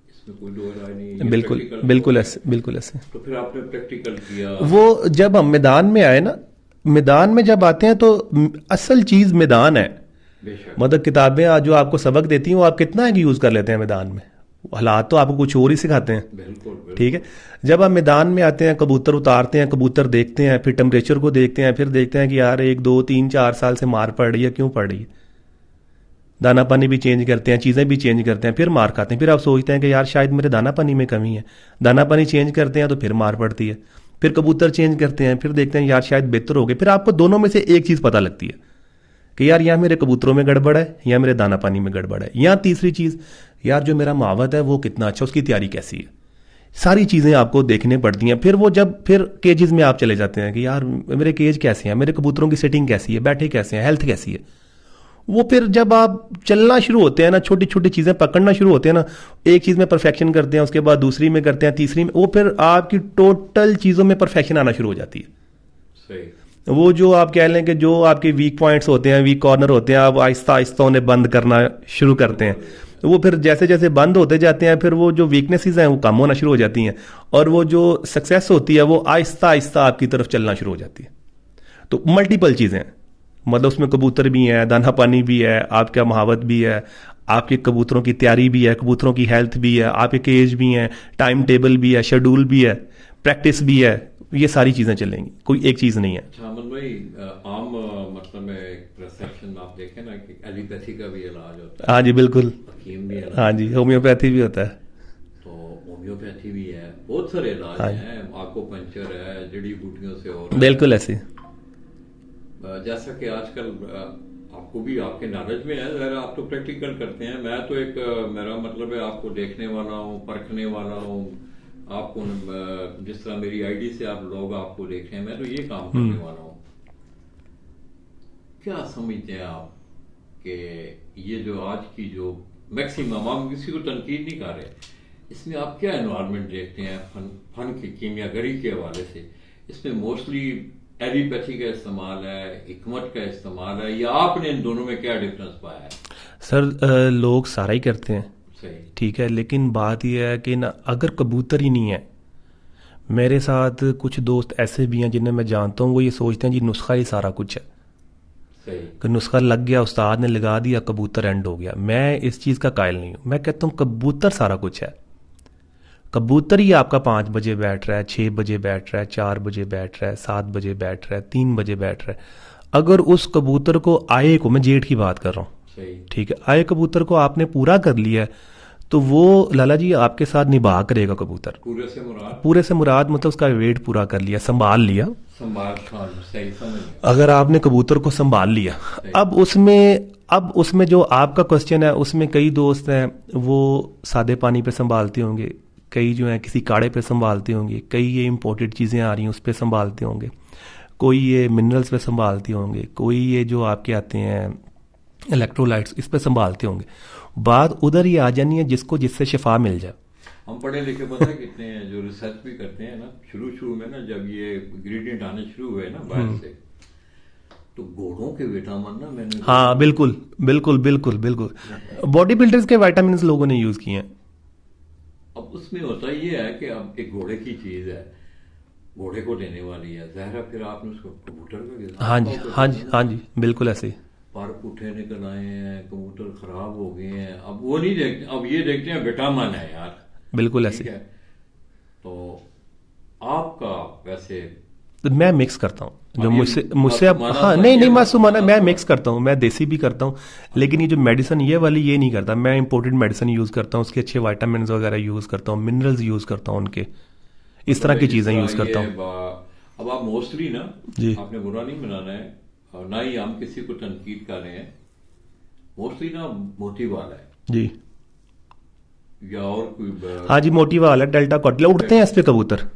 इसमें कोई दो राय नहीं, ये बिल्कुल प्रैक्टिकल बिल्कुल ऐसे, बिल्कुल ऐसे। तो फिर आपने प्रैक्टिकल किया। वो जब हम मैदान में आए ना, मैदान में जब आते हैं तो असल चीज मैदान है। बेशक मतलब किताबें आज जो आपको सबक देती हैं वो आप कितना यूज कर लेते हैं मैदान में, हालात तो आपको कुछ और ही सिखाते हैं। बिल्कुल बिल्कुल। ठीक है, जब आप मैदान में आते हैं, कबूतर उतारते हैं, कबूतर देखते हैं, फिर टेम्परेचर को देखते हैं, फिर देखते हैं कि यार 1 2 3 4 साल से मार पड़ रही है, क्यों पड़ रही है, दाना पानी भी चेंज करते हैं, चीज़ें भी चेंज करते हैं, फिर मार खाते हैं। फिर आप सोचते हैं कि यार शायद मेरे दाना पानी में कमी है, दाना पानी चेंज करते हैं तो फिर मार पड़ती है, फिर कबूतर चेंज करते हैं, फिर देखते हैं यार शायद बेहतर हो गए। फिर आपको दोनों में से एक चीज़ पता लगती है कि यार या मेरे कबूतरों में गड़बड़ है या मेरे दाना पानी में गड़बड़ है, या तीसरी चीज़ यार जो मेरा मावत है वो कितना अच्छा, उसकी तैयारी कैसी है। सारी चीज़ें आपको देखने पड़ती हैं। फिर वो जब फिर केजेस में आप चले जाते हैं कि यार मेरे केज कैसे हैं, मेरे कबूतरों की सेटिंग कैसी है, बैठे कैसे हैं, हेल्थ कैसी है। वो फिर जब आप चलना शुरू होते हैं ना, छोटी छोटी चीज़ें पकड़ना शुरू होते हैं ना, एक चीज़ में परफेक्शन करते हैं, उसके बाद दूसरी में करते हैं, तीसरी में, वो फिर आपकी टोटल चीज़ों में परफेक्शन आना शुरू हो जाती है। सही। वो जो आप कह लें कि जो आपके वीक पॉइंट्स होते हैं, वीक कॉर्नर होते हैं, आप आहिस्ता आहिस्ता उन्हें बंद करना शुरू करते हैं। वो फिर जैसे जैसे बंद होते जाते हैं, फिर वो जो वीकनेसेस हैं वो कम होना शुरू हो जाती हैं, और वो जो सक्सेस होती है वो आहिस्ता आहिस्ता आपकी तरफ चलना शुरू हो जाती है। तो मल्टीपल चीज़ें, मतलब उसमें कबूतर भी हैं, दाना पानी भी है, आपका महावत भी है, आपके कबूतरों की तैयारी भी है, कबूतरों की हेल्थ भी है, आपके केज भी हैं, टाइम टेबल भी है, शेड्यूल भी है, प्रैक्टिस भी है, ये सारी चीज़ें चलेंगी, कोई एक चीज़ नहीं है। अच्छा अमन भाई, आम मतलब में परसेप्शन में आप देखें ना कि एलोपैथी का भी इलाज होता है, हाँ जी बिल्कुल, हकीम भी इलाज, हाँ जी होम्योपैथी भी होता है। तो होम्योपैथी भी है, बहुत सारे इलाज हाँ। हैं, आंखों पंचर है, जड़ी बूटियों से हो बिल्कुल ऐसे। जैसा कि आजकल आपको भी आपके नॉलेज में है, जरा आप तो प्रैक्टिकल करते हैं, मैं तो एक मेरा मतलब है आपको देखने वाला हूँ, परखने वाला हूँ, आपको जिस तरह मेरी आईडी से आप लोग आपको देख रहे हैं, मैं तो ये काम करने वाला हूँ। क्या समझते हैं आप कि ये जो आज की जो मैक्सिमम, हम किसी को तनकीद नहीं कर रहे, इसमें आप क्या एनवायरनमेंट देखते हैं फन की कीमियागरी के हवाले से? इसमें मोस्टली एलोपैथी का इस्तेमाल है, हिकमत का इस्तेमाल है, या आपने इन दोनों में क्या डिफरेंस पाया है? सर लोग सारा ही करते हैं, सही, ठीक है, लेकिन बात यह है कि ना अगर कबूतर ही नहीं है, मेरे साथ कुछ दोस्त ऐसे भी हैं जिन्हें मैं जानता हूँ, वो ये सोचते हैं जी नुस्खा ही सारा कुछ है, सही, कि नुस्खा लग गया, उस्ताद ने लगा दिया, कबूतर एंड हो गया। मैं इस चीज़ का कायल नहीं हूँ। मैं कहता हूँ कबूतर सारा कुछ है। कबूतर ही आपका 5 बजे बैठ रहा है, 6 बजे बैठ रहा है, 4 बजे बैठ रहा है, 7 बजे बैठ रहा है, 3 बजे बैठ रहा है। अगर उस कबूतर को आए को, मैं जेठ की बात कर रहा हूँ, सही, ठीक है, आए कबूतर को आपने पूरा कर लिया है, तो वो लाला जी आपके साथ निभा करेगा कबूतर। पूरे से मुराद मतलब उसका वेट पूरा कर लिया, संभाल लिया, संभाल, हाँ, सही समझ गया। अगर आपने कबूतर को संभाल लिया। अब उसमें जो आपका क्वेश्चन है, उसमें कई दोस्त हैं वो सादे पानी पे संभालते होंगे, कई जो है किसी काढ़े पे संभालते होंगे, कई ये इंपोर्टेड चीज़ें आ रही हैं उस पर संभालते होंगे, कोई ये मिनरल्स पे संभालते होंगे, कोई ये जो आपके आते हैं इलेक्ट्रोलाइट्स इस पे संभालते होंगे। बात उधर ही आ जानी है जिसको जिससे शिफा मिल जाए। हम पढ़े लिखे पता है कितने हैं जो रिसर्च भी करते हैं ना, शुरू में ना जब ये इंग्रेडिएंट आने शुरू हुए ना बाहर से, तो घोड़ों के विटामिन ना मैंने, हाँ बिल्कुल बिल्कुल बिल्कुल बिल्कुल, बॉडी बिल्डर्स के विटामिन लोगों ने यूज किए हैं। अब उसमें होता ये है कि अब एक घोड़े की चीज है, घोड़े को देने वाली है, ज़ाहिर फिर आपने उसको कबूतर का गिरा, हाँ जी हाँ जी हाँ जी बिल्कुल ऐसे ही। पर पुठे निकल आए हैं, कबूतर खराब हो गए हैं, अब वो नहीं देखते, अब ये देखते हैं विटामिन है यार, बिल्कुल ऐसे। तो आपका वैसे तो मैं मिक्स करता हूँ जो मुझसे मासूमाना हाँ सा नहीं ये मासूमाना, मैं मासूमाना मिक्स करता हूँ, मैं देसी भी करता हूँ, लेकिन ये जो मेडिसिन ये वाली ये नहीं करता। मैं इंपोर्टेड मेडिसिन यूज़ करता हूँ, उसके अच्छे विटामिन वगैरह यूज़ करता हूँ, मिनरल्स यूज़ करता हूँ उनके, इस तरह की चीज़ें यूज़ करता हूँ। अब आप मोस्टली ना, जी आपने बुरा नहीं मनाना है और ना ही हम किसी को तनकीद कर रहे हैं, मोस्टली ना मोती वाला है जी, या और कोई हाँ जी मोटी वाला है, डेल्टा कॉटला उड़ते हैं इस पे कबूतर।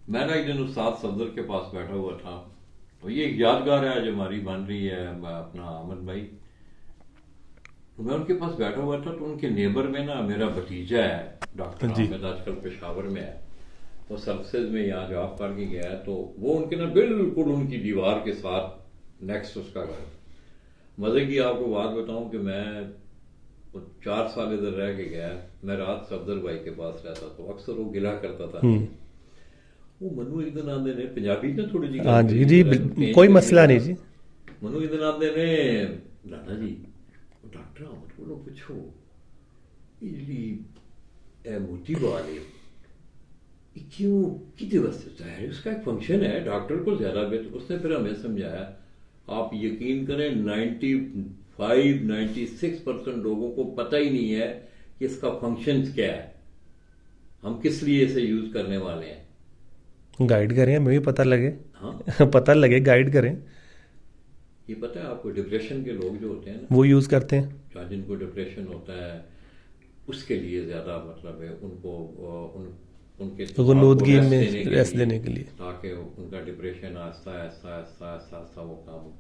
मैं ना एक दिन उस्ताद सफदर के पास बैठा हुआ था, तो ये एक यादगार है जो हमारी बन रही है अपना अहमद भाई, तो मैं उनके पास बैठा हुआ था, तो उनके नेबर में ना मेरा भतीजा है डॉक्टर अहमद, आजकल पेशावर में है, तो सर्विसेज में यहाँ जॉब करके गया है, तो वो उनके ना बिल्कुल उनकी दीवार के साथ नेक्स्ट उसका घर। मजे की आपको बात बताऊं कि मैं 4 साल इधर रह के गया। मैं रात सफदर भाई के पास रहता तो अक्सर वो गिला करता था, वो मनु एक दिन आंदे ने पंजाबी ने थोड़ी जी हाँ जी जी, कोई मसला नहीं जी। मनु एक दिन आंदे ने, नाना जी डॉक्टर अहमद को पूछो ये मोती बाल है क्यों कितने वास्ते होता है, उसका एक फंक्शन है, डॉक्टर को ज्यादा बेहतर। उसने फिर हमें समझाया, आप यकीन करें 95-96% लोगों को पता ही नहीं है कि इसका फंक्शन क्या है, हम किस लिए इसे यूज करने वाले हैं। गाइड करें, हमें भी पता लगे। हाँ पता लगे, गाइड करें। ये पता है आपको, डिप्रेशन के लोग जो होते हैं ना, वो यूज करते हैं, जहाँ जिनको डिप्रेशन होता है उसके लिए ज्यादा मतलब है उनको उनके गुनूदगी में रेस्ट देने के लिए, ताकि उनका डिप्रेशन आहिस्ता आहिस्ता आहिस्ता आहिस्ता आहिस्ता वो काम हो।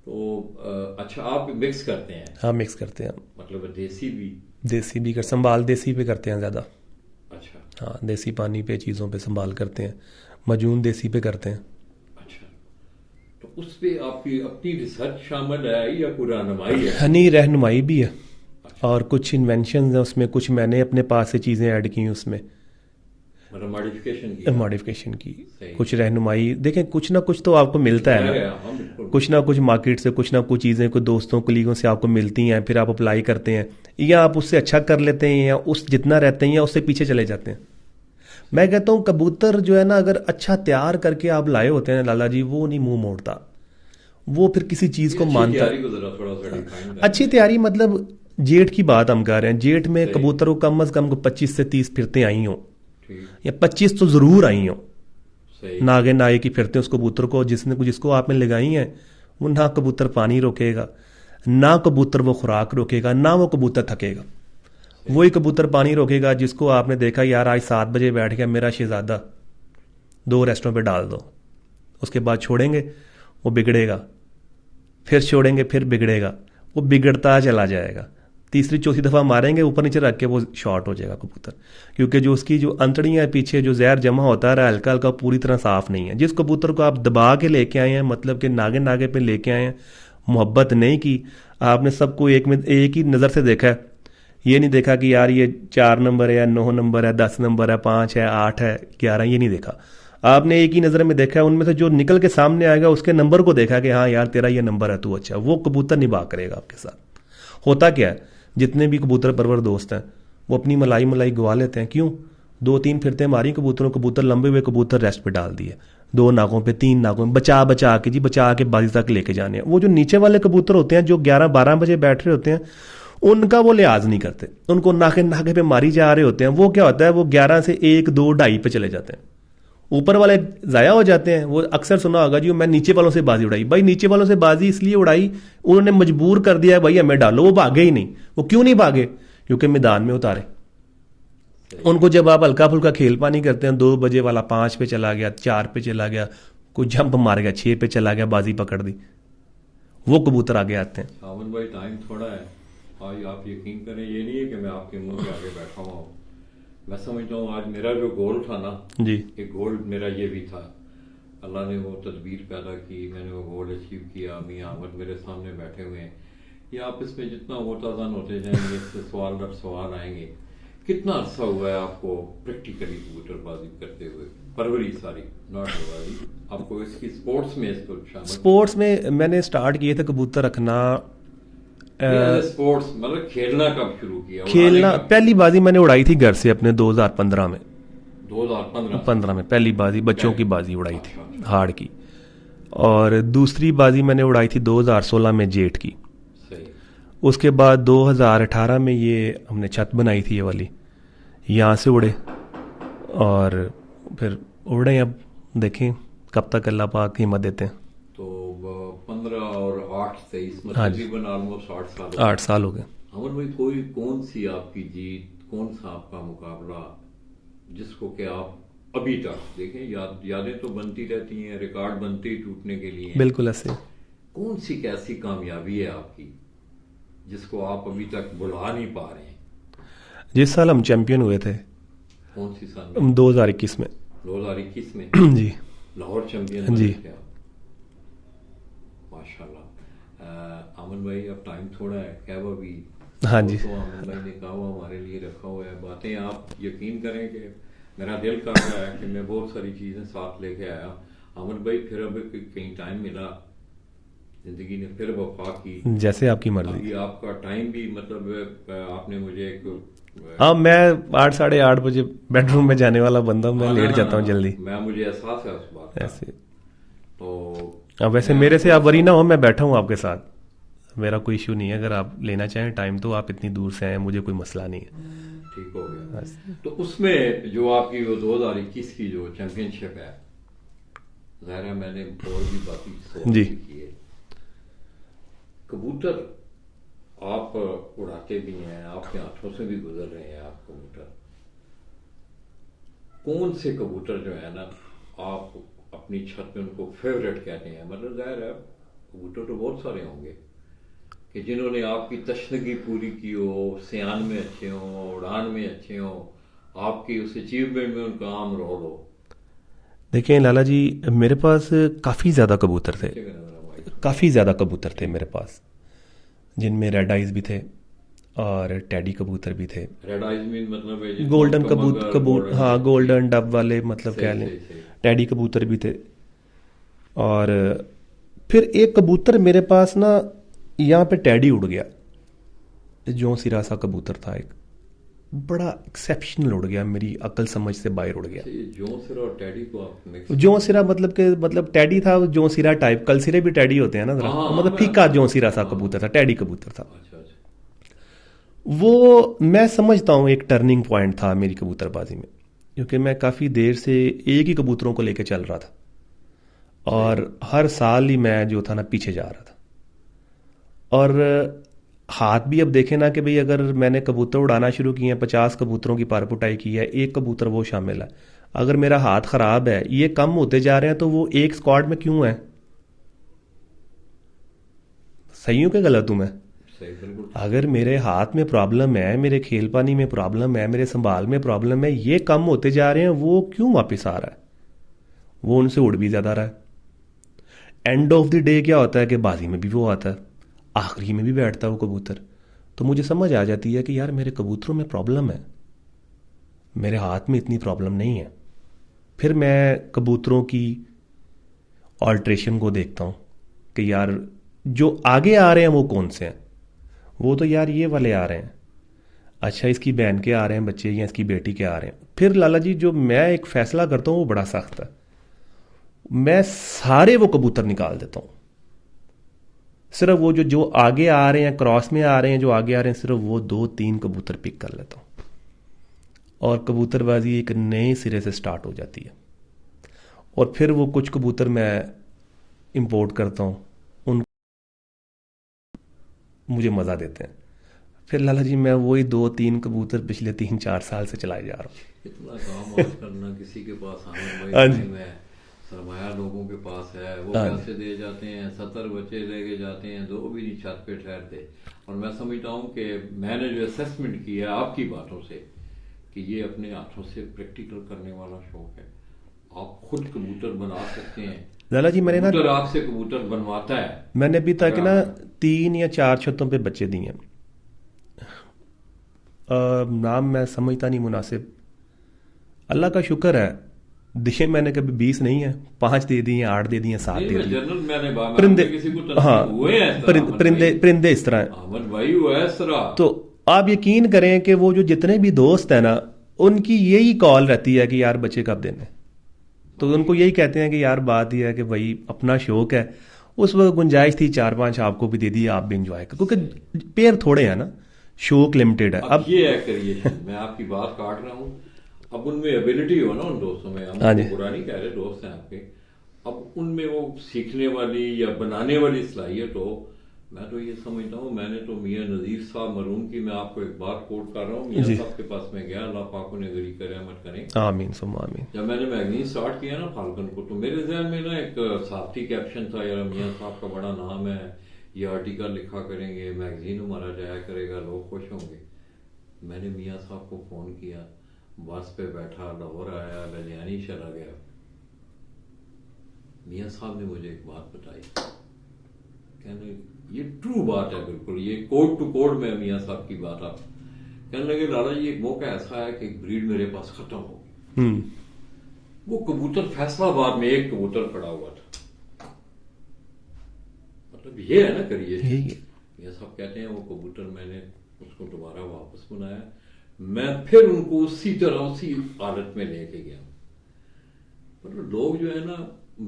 तो अच्छा आप मिक्स करते हैं? हाँ मिक्स करते हैं, मतलब देसी भी कर संभाल देसी पे करते हैं ज्यादा। अच्छा हाँ, देसी पानी पे चीज़ों पे संभाल करते हैं, मजून देसी पे करते हैं। अच्छा, तो उस पे आपकी अपनी रिसर्च शामिल है या कोई रहनुमाई है? नहीं, रहनुमाई भी है। अच्छा। और कुछ इन्वेंशन है उसमें, कुछ मैंने अपने पास से चीज़ें ऐड की उसमें, मतलब मॉडिफिकेशन की कुछ रहनुमाई। देखें कुछ ना कुछ तो आपको मिलता है ना, कुछ ना कुछ मार्केट से कुछ ना कुछ चीज़ें कुछ दोस्तों कलीगों से आपको मिलती हैं, फिर आप अप्लाई करते हैं, या आप उससे अच्छा कर लेते हैं, या उस जितना रहते हैं या उससे पीछे चले जाते हैं। मैं कहता हूँ कबूतर जो है ना, अगर अच्छा तैयार करके आप लाए होते हैं लाला जी, वो नहीं मुंह मोड़ता, वो फिर किसी चीज़ को मानता। अच्छी तैयारी मतलब जेठ की बात हम कर रहे हैं, जेठ में कबूतर को कम अज कम 25 से 30 फिरते आई हों, या 25 तो जरूर आई हो, नागे नागे की फिरते उस कबूतर को जिसको आपने लगाई हैं, वो ना कबूतर पानी रोकेगा, ना कबूतर वो खुराक रोकेगा, ना वो कबूतर थकेगा। वही कबूतर पानी रोकेगा जिसको आपने देखा यार आज 7 बजे बैठ गया मेरा शहजादा, 2 रेस्टों पे डाल दो, उसके बाद छोड़ेंगे वो बिगड़ेगा, फिर छोड़ेंगे फिर बिगड़ेगा, वो बिगड़ता चला जाएगा, तीसरी चौथी दफ़ा मारेंगे ऊपर नीचे रख के वो शॉर्ट हो जाएगा कबूतर, क्योंकि जो उसकी जो अंतड़ियाँ पीछे जो जहर जमा होता है हल्का हल्का पूरी तरह साफ नहीं है। जिस कबूतर को आप दबा के लेके आए हैं, मतलब कि नागे नागे पे लेके आए हैं, मोहब्बत नहीं की, आपने सबको एक ही नज़र से देखा है, ये नहीं देखा कि यार ये 4 नंबर है या 9 नंबर है, 10 नंबर है, 5 है, 8 है, 11, ये नहीं देखा। आपने एक ही नज़र में देखा है, उनमें से जो निकल के सामने आएगा उसके नंबर को देखा कि हाँ यार तेरा ये नंबर है, तू अच्छा, वो कबूतर निभा करेगा आपके साथ। होता क्या है, जितने भी कबूतर परवर दोस्त हैं वो अपनी मलाई गवा लेते हैं। क्यों? 2-3 फिरते मारी कबूतरों, कबूतर लंबे हुए, कबूतर रेस्ट पे डाल दिए, 2 नाकों पे 3 नाकों में बचा के बाजी तक लेके जाने हैं। वो जो नीचे वाले कबूतर होते हैं जो 11-12 बजे बैठ रहे होते हैं, उनका वो लिहाज नहीं करते, उनको नाके पे मारी जा रहे होते हैं। वो क्या होता है, वो 11 से 1, 2, 2.5 पे चले जाते हैं, ऊपर वाले ज़ाया हो जाते हैं। वो अक्सर सुना होगा जी मैं नीचे वालों से बाजी उड़ाई, भाई नीचे वालों से बाजी इसलिए उड़ाई, उन्होंने मजबूर कर दिया है भाई हमें डालो, वो भागे ही नहीं। वो क्यों नहीं भागे? क्योंकि मैदान में उतारे उनको। जब आप हल्का फुल्का खेल पानी करते हैं, 2 बजे वाला 5 पे चला गया, 4 पे चला गया, कोई जंप मार गया, 6 पे चला गया, बाजी पकड़ दी, वो कबूतर आगे आते हैं। सावन भाई टाइम थोड़ा है, आज आप यकीन करें ये नहीं है कि मैं आपके मुंह के आगे बैठा हुआ हूँ। मैं समझता हूँ आज मेरा जो गोल था ना जी, एक गोल मेरा ये भी था, अल्लाह ने वो तदबीर पैदा की, मैंने वो गोल अचीव किया। मियां अहमद मेरे सामने बैठे हुए हैं, ये आप इसमें जितना मोताजान होते जाएंगे इससे सवाल दर सवाल आएंगे। कितना अरसा हुआ है आपको प्रैक्टिकली कबूतरबाजी करते हुए, परवरी सारी नॉट बाजी आपको इसकी स्पोर्ट्स में इसको शामिल? स्पोर्ट्स में मैंने स्टार्ट किए थे कबूतर रखना, स्पोर्ट्स मतलब खेलना कब शुरू किया? खेलना पहली बाजी मैंने उड़ाई थी घर से अपने 2015 में। 2015 में पहली बाजी बच्चों की बाजी उड़ाई थी हाड़ की, और दूसरी बाजी मैंने उड़ाई थी 2016 में जेठ की। सही। उसके बाद 2018 में ये हमने छत बनाई थी ये वाली, यहाँ से उड़े और फिर उड़े। अब देखें कब तक अल्लाह पाक हिम्मत देते हैं। तो 15 और 8 23 हाँ तकरीबन ऑलमोस्ट 8 साल हो गए। अमर भाई कौन सी आपकी जीत, कौन सा आपका मुकाबला जिसको कि आप अभी तक देखें, यादें तो बनती रहती हैं, रिकॉर्ड बनते ही टूटने के लिए। बिल्कुल ऐसे। कौन सी कैसी कामयाबी है आपकी जिसको आप अभी तक भुला नहीं पा रहे हैं? जिस साल हम चैंपियन हुए थे, कौन सी साल में? 2021 में। 2021 में जी लाहौर चैंपियन जी। माशाल्लाह। अमन भाई अब टाइम थोड़ा है, क्या वो भी हाँ जी। तो अमन भाई ने कहा हुआ हमारे लिए रखा हुआ है बातें, आप यकीन करें कि मेरा दिल कर रहा है कि मैं बहुत सारी चीज़ें साथ लेके आया। अमन भाई फिर अब कहीं टाइम मिला, जिंदगी ने फिर वफा की। जैसे आपकी मर्जी। अभी आपका टाइम भी मतलब आपने मुझे एक हाँ, मैं 8 साढ़े 8 बजे बेडरूम में जाने वाला बंदा हूँ, मैं लेट जाता हूँ जल्दी मैं मुझे एहसास है उस बात का। ऐसे। तो अब वैसे मैं मेरे से थोड़ा आप वरी सा ना हो, मैं बैठा हूँ आपके साथ, मेरा कोई इशू नहीं है। अगर आप लेना चाहें टाइम तो आप इतनी दूर से आए, मुझे कोई मसला नहीं है। ठीक हो गया। बस। तो उसमें जो आपकी वो 2021 की जो चैंपियनशिप है, जाहिर है मैंने और भी बाकी सवाल जी। भी किए। कबूतर आप उड़ाते भी हैं, आपके हाथों से भी गुजर रहे हैं आप कबूतर। कौन से कबूतर जो है ना आप अपनी छत में उनको फेवरेट कहते हैं? मतलब जाहिर है कबूतर तो बहुत सारे होंगे कि जिन्होंने आपकी तशनगी पूरी की हो, सियान में अच्छे हों, उड़ान में अच्छे हों, आपकी उस अचीवमेंट में उनका अहम रोल हो। देखिए लाला जी, मेरे पास काफ़ी ज़्यादा कबूतर थे, नीचे का मेरा माइक काफ़ी ज़्यादा कबूतर थे मेरे पास, जिनमें रेड आइज भी थे और टैडी कबूतर भी थे। रेड आइज मीन मतलब है जिसको गोल्डन कमगर गोल्डन हाँ, डक जी। गोल्डन डब वाले मतलब सही कह लें। सही सही। टैडी कबूतर भी थे। और फिर एक कबूतर मेरे पास ना, यहाँ पे टैडी उड़ गया, जो सिरा सा कबूतर था एक, बड़ा एक्सेप्शनल उड़ गया, मेरी अकल समझ से बाहर उड़ गया। अच्छा, ये जोंसिरा और टैडी को आप मिक्स जो करते सिरा हैं? मतलब के मतलब टैडी था, जो सिरा टाइप, कल सिरे भी टैडी होते हैं ना जरा, हाँ हाँ वो हाँ, मतलब मैं फीका जो हाँ सिरा सा हाँ कबूतर था, हाँ। टैडी कबूतर था। अच्छा अच्छा। वो मैं समझता हूँ एक टर्निंग पॉइंट था मेरी कबूतरबाजी में, क्योंकि मैं काफ़ी देर से एक ही कबूतरों को लेकर चल रहा था सही। और हर साल ही मैं जो था ना पीछे जा रहा था। और हाथ भी अब देखें ना कि भाई अगर मैंने कबूतर उड़ाना शुरू किए हैं, 50 कबूतरों की पार पुटाई की है, एक कबूतर वो शामिल है, अगर मेरा हाथ ख़राब है, ये कम होते जा रहे हैं, तो वो एक स्क्वाड में क्यों है? सही हूँ कि गलत हूँ मैं? सही बिल्कुल। अगर मेरे हाथ में प्रॉब्लम है, मेरे खेल पानी में प्रॉब्लम है, मेरे संभाल में प्रॉब्लम है, ये कम होते जा रहे हैं, वो क्यों वापस आ रहा है? वो उनसे उड़ भी ज़्यादा रहा है। एंड ऑफ द डे क्या होता है कि बाजी में भी वो आता है, आखिरी में भी बैठता है वो कबूतर। तो मुझे समझ आ जाती है कि यार मेरे कबूतरों में प्रॉब्लम है, मेरे हाथ में इतनी प्रॉब्लम नहीं है। फिर मैं कबूतरों की ऑल्ट्रेशन को देखता हूँ कि यार जो आगे आ रहे हैं वो कौन से हैं। वो तो यार ये वाले आ रहे हैं, अच्छा इसकी बहन के आ रहे हैं बच्चे, या इसकी बेटी के आ रहे हैं। फिर लाला जी जो मैं एक फैसला करता हूँ वो बड़ा सख्त है, मैं सारे वो कबूतर निकाल देता हूँ। सिर्फ वो जो जो आगे आ रहे हैं, क्रॉस में आ रहे हैं, जो आगे आ रहे हैं, सिर्फ वो 2-3 कबूतर पिक कर लेता हूँ और कबूतरबाजी एक नए सिरे से स्टार्ट हो जाती है। और फिर वो कुछ कबूतर मैं इंपोर्ट करता हूँ, उन मुझे मज़ा देते हैं। फिर लाला जी मैं वही 2-3 कबूतर पिछले 3-4 साल से चलाए जा रहा इतना काम आज करना किसी के पास आने हूँ। भाई हाँ जी। टाइम है, सरमाया लोगों के पास है, वो हाँ जी। पैसे दे जाते हैं, 70 बच्चे लेके जाते हैं, दो भी नहीं छत पे ठहरते। और मैं समझता हूँ कि मैंने जो असेसमेंट किया आपकी बातों से कि ये अपने हाथों से प्रैक्टिकल करने वाला शौक है। आप खुद कबूतर बना सकते हैं, लाला जी कबूतर आपसे कबूतर बनवाता है। मैंने अभी तक अगर ना आप 3 या 4 छतों पे बच्चे दिए हैं। नाम मैं समझता नहीं मुनासिब, अल्लाह का शुक्र है, दिए मैंने कभी 20 नहीं है, 5 दे दिए, 8 दे दिए, 7 नहीं, दे मैं दिए। जनरल मैंने बात मैं परिंदे, अपने किसी को हाँ, तनकीद हुए हैं इस तरह अहमद भाई। परिंदे इस तरह हैं। अहमद भाई हुआ है इस तरह। तो आप यकीन करें कि वो जो जितने भी दोस्त हैं ना, उनकी यही कॉल रहती है कि यार बच्चे कब देने। तो उनको यही कहते हैं कि यार बात यह है कि भाई अपना शौक है, उस वक्त गुंजाइश थी 4-5 आपको भी दे दिए, आप भी इंजॉय कर, क्योंकि पेयर थोड़े हैं ना, शौक लिमिटेड है। अब अब ये है क्रिएशन, मैं आपकी बात काट रहा हूँ। अब उनमें एबिलिटी हो ना उन दोस्तों में, हम हाँ जी। उनको बुरा नहीं कह रहे, दोस्त हैं आपके। अब उनमें वो सीखने वाली या बनाने वाली सलाहियत हो। मैं तो ये समझता हूँ, मैंने तो मियाँ नज़ीर साहब मरूम की, मैं आपको एक बात कोट कर रहा हूँ, मियाँ जी, साहब के पास में गया, अल्लाह पाक उन्हें गरी करे रहमत करें। आमीन सुम्मा आमीन। जब मैंने मैगजीन स्टार्ट किया ना फाल्कन को, तो मेरे जहन में ना एक साफ्ती कैप्शन था, यार मियाँ साहब का बड़ा नाम है, ये आर्टिकल लिखा करेंगे, मैगजीन हमारा जाया करेगा, लोग खुश होंगे। मैंने मियाँ साहब को फोन किया, बस पे बैठा, लाहौर आया, ललियानी चला गया। मियाँ साहब ने मुझे एक बात बताई, कहने ये ट्रू बात है, बिल्कुल ये कोड टू कोड में मियाँ साहब की बात। आप कहने लगे लाला जी एक मौका ऐसा है कि एक ब्रीड मेरे पास खत्म हो गई। वो कबूतर फैसलाबाद में एक कबूतर पड़ा हुआ था। मतलब ये है ना करिए, मियाँ साहब कहते हैं वो कबूतर मैंने उसको दोबारा वापस बनाया, मैं फिर उनको उसी तरह उसी हालत में लेके गया। मतलब लोग जो है ना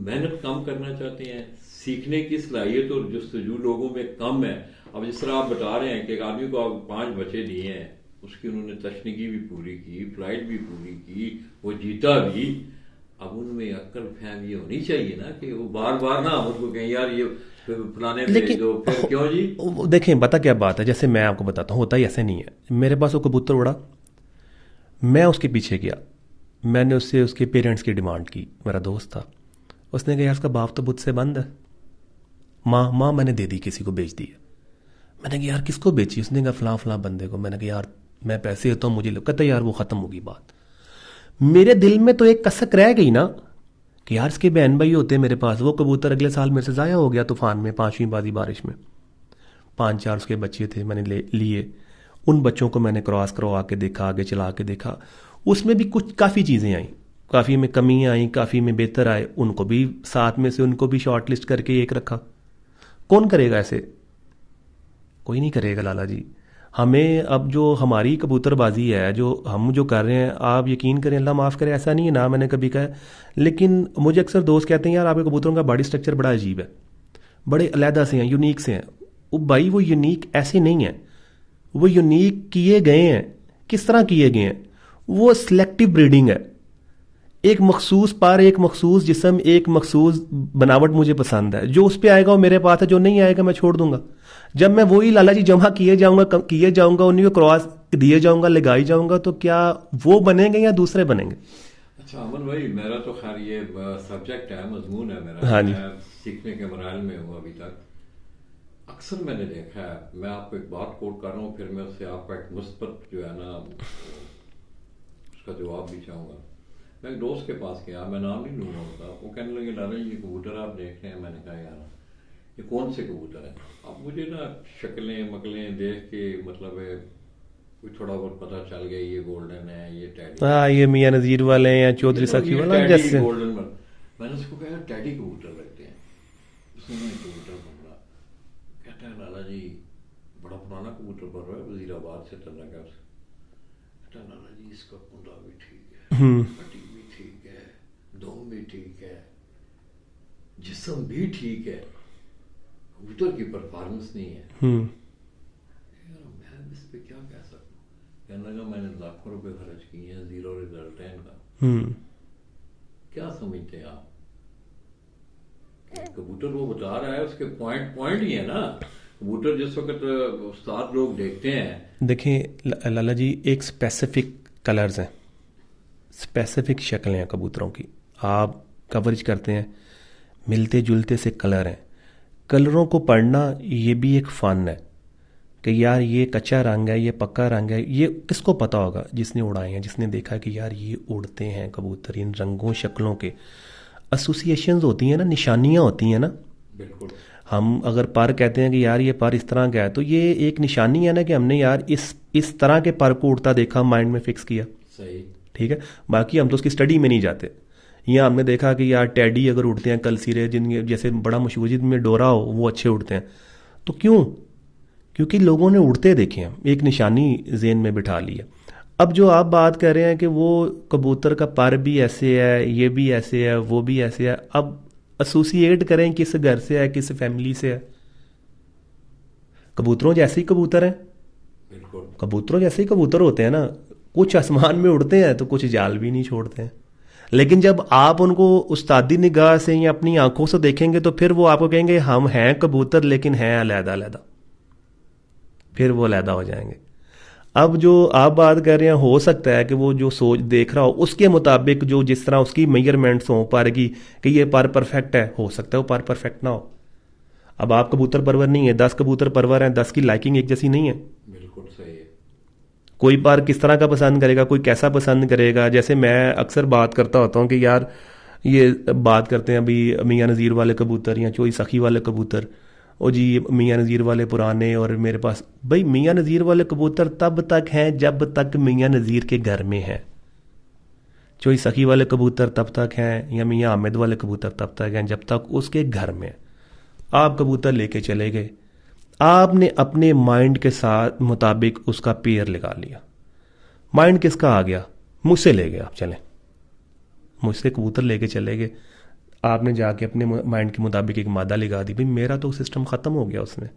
मेहनत कम करना चाहते हैं, सीखने की सलाहियत और जस्तजू लोगों में कम है। अब जिस तरह आप बता रहे हैं कि एक आदमी को आप 5 बच्चे दिए हैं, उसकी उन्होंने तशनीगी भी पूरी की, फ्लाइट भी पूरी की, वो जीता भी। अब उनमें अक्ल फहम ये होनी चाहिए ना कि वो बार बार ना उनको कहें यार ये फलाने भेज दो, फिर क्यों जी। देखें पता क्या बात है, जैसे मैं आपको बताता हूँ, होता ही ऐसे नहीं है। मेरे पास वो कबूतर उड़ा, मैं उसके पीछे गया, मैंने उससे उसके पेरेंट्स की डिमांड की। मेरा दोस्त था, उसने कहा यार उसका बाप तो बुत से बंद है। माँ मैंने दे दी, किसी को बेच दी है। मैंने कहा यार किसको बेची? उसने कहा फलां फलां बंदे को। मैंने कहा यार मैं पैसे देता हूँ, मुझे कहता यार वो ख़त्म होगी बात। मेरे दिल में तो एक कसक रह गई ना कि यार इसके बहन भाई होते मेरे पास। वो कबूतर अगले साल मेरे से ज़ाया हो गया तूफान में, 5वीं बाजी बारिश में। 5-4 उसके बच्चे थे, मैंने लिए। उन बच्चों को मैंने क्रॉस करवा के देखा, आगे चला के देखा, उसमें भी कुछ काफ़ी चीज़ें आई, काफ़ी में कमियाँ आई, काफ़ी में बेहतर आए। उनको भी साथ में से उनको भी शॉर्ट लिस्ट करके एक रखा। कौन करेगा ऐसे? कोई नहीं करेगा लाला जी। हमें अब जो हमारी कबूतरबाजी है, जो हम जो कर रहे हैं, आप यकीन करें, अल्लाह माफ़ करे, ऐसा नहीं है ना मैंने कभी कहा, लेकिन मुझे अक्सर दोस्त कहते हैं यार आपके कबूतरों का बॉडी स्ट्रक्चर बड़ा अजीब है, बड़े अलहदा से हैं, यूनिक से हैं। वो भाई वो यूनिक ऐसे नहीं है, वो यूनिक किए गए हैं। किस तरह किए गए हैं? वो सिलेक्टिव ब्रीडिंग है। एक मखसूस पर, एक मखसूस जिस्म, एक मखसूस बनावट मुझे पसंद है। जो उस पर आएगा वो मेरे पास है, जो नहीं आएगा मैं छोड़ दूंगा। जब मैं वही लाला जी जमा किए जाऊंगा उन्हीं को क्रॉस दिए जाऊंगा, लगाई जाऊंगा, तो क्या वो बनेंगे या दूसरे बनेंगे? अच्छा अमन भाई, मेरा तो खैर ये सब्जेक्ट है, मजमून है मेरा। हाँ जी। मैं सीखने के मराहल में हूँ अभी तक। अक्सर मैंने देखा है, मैं आपको एक बात कोट कर रहा हूँ, फिर मैं उससे आपका एक मुस्बत जो है ना उसका जवाब भी चाहूंगा। मैं एक दोस्त के पास गया, मैं नाम नहीं लूंगा उसका। वो कहने लगे लाला ये कबूतर आप देख रहे हैं। मैंने कहा यार ये कौन से कबूतर है? अब मुझे ना शक्लें मकलें देख के मतलब कोई थोड़ा बहुत पता चल गया, ये गोल्डन है, ये टैडी। हाँ, ये मियाँ नजीर वाले हैं या चौधरी सखी वाला जैसे गोल्डन। मैंने उसको कहा टैडी कबूतर लगते हैं। उसने कबूतर पकड़ा, कहता है लाला जी बड़ा पुराना कबूतर पड़ रहा है, वजीराबाद से तल्ला है उसका। कहता है लाला जी इसका कुंदा भी ठीक है, कटिंग भी ठीक है, दम भी ठीक है, जिस्म भी ठीक है, कबूतर की परफॉर्मेंस नहीं है। यार मैं इस पे क्या कह सकता हूँ? कहने लगा मैंने लाखों रुपए खर्च किए हैं, 0 रिजल्ट है इनका। क्या समझते हैं आप? कबूतर वो बता रहा है, उसके पॉइंट ही है ना। कबूतर जिस वक्त उस्ताद लोग देखते हैं, देखें लाला जी, एक स्पेसिफिक कलर्स हैं, स्पेसिफिक शक्लें हैं कबूतरों की। आप कवरेज करते हैं, मिलते जुलते से कलर हैं। कलरों को पढ़ना ये भी एक फ़न है कि यार ये कच्चा रंग है, ये पक्का रंग है। ये किसको पता होगा? जिसने उड़ाए हैं, जिसने देखा कि यार ये उड़ते हैं कबूतर, इन रंगों शक्लों के एसोसिएशंस होती हैं ना, निशानियां होती हैं ना। बिल्कुल। हम अगर पर कहते हैं कि यार ये पर इस तरह का है, तो ये एक निशानी है ना कि हमने यार इस तरह के पर को उड़ता देखा, माइंड में फिक्स किया। सही, ठीक है। बाकी हम तो उसकी स्टडी में नहीं जाते। यहाँ हमने देखा कि यार टैडी अगर उड़ते हैं, कल सिरे जिनके जैसे बड़ा मशहूर जिनमें डोरा हो, वो अच्छे उड़ते हैं। तो क्यों? क्योंकि लोगों ने उड़ते देखे हैं, एक निशानी जेन में बिठा ली है। अब जो आप बात कर रहे हैं कि वो कबूतर का पर भी ऐसे है, ये भी ऐसे है, वो भी ऐसे है, अब एसोसिएट करें किस घर से है, किस फैमिली से है। कबूतरों जैसे ही कबूतर हैं, बिल्कुल कबूतरों जैसे ही कबूतर होते हैं ना। कुछ आसमान में उड़ते हैं तो कुछ जाल भी नहीं छोड़ते हैं। लेकिन जब आप उनको उस्तादी निगाह से या अपनी आंखों से देखेंगे तो फिर वो आपको कहेंगे हम हैं कबूतर, लेकिन हैं अलहदा अलहदा। फिर वो अलहदा हो जाएंगे। अब जो आप बात कर रहे हैं, हो सकता है कि वो जो सोच देख रहा हो उसके मुताबिक जो जिस तरह उसकी मेजरमेंट्स हो पर की कि ये पर परफेक्ट है, हो सकता है वो पर परफेक्ट ना हो। अब आप कबूतर परवर नहीं है, 10 कबूतर परवर हैं, 10 की लाइकिंग एक जैसी नहीं है। बिल्कुल सही है। कोई पर किस तरह का पसंद करेगा, कोई कैसा पसंद करेगा। जैसे मैं अक्सर बात करता होता हूँ कि यार ये बात करते हैं अभी मियाँ नज़ीर वाले कबूतर या चोई सखी वाले कबूतर, ओ जी मियाँ नज़ीर वाले पुराने, और मेरे पास भाई मियाँ नज़ीर वाले कबूतर तब तक हैं जब तक मियाँ नज़ीर के घर में हैं। चोई सखी वाले कबूतर तब तक हैं, या मियाँ आमिद वाले कबूतर तब तक हैं जब तक उसके घर में। आप कबूतर लेके चले गए, आपने अपने माइंड के साथ मुताबिक उसका पेयर लगा लिया। माइंड किसका आ गया? मुझसे ले गए आप, चलें मुझसे कबूतर लेके चले गए, आपने जाके अपने माइंड के मुताबिक एक मादा लगा दी। भाई मेरा तो सिस्टम ख़त्म हो गया उसमें।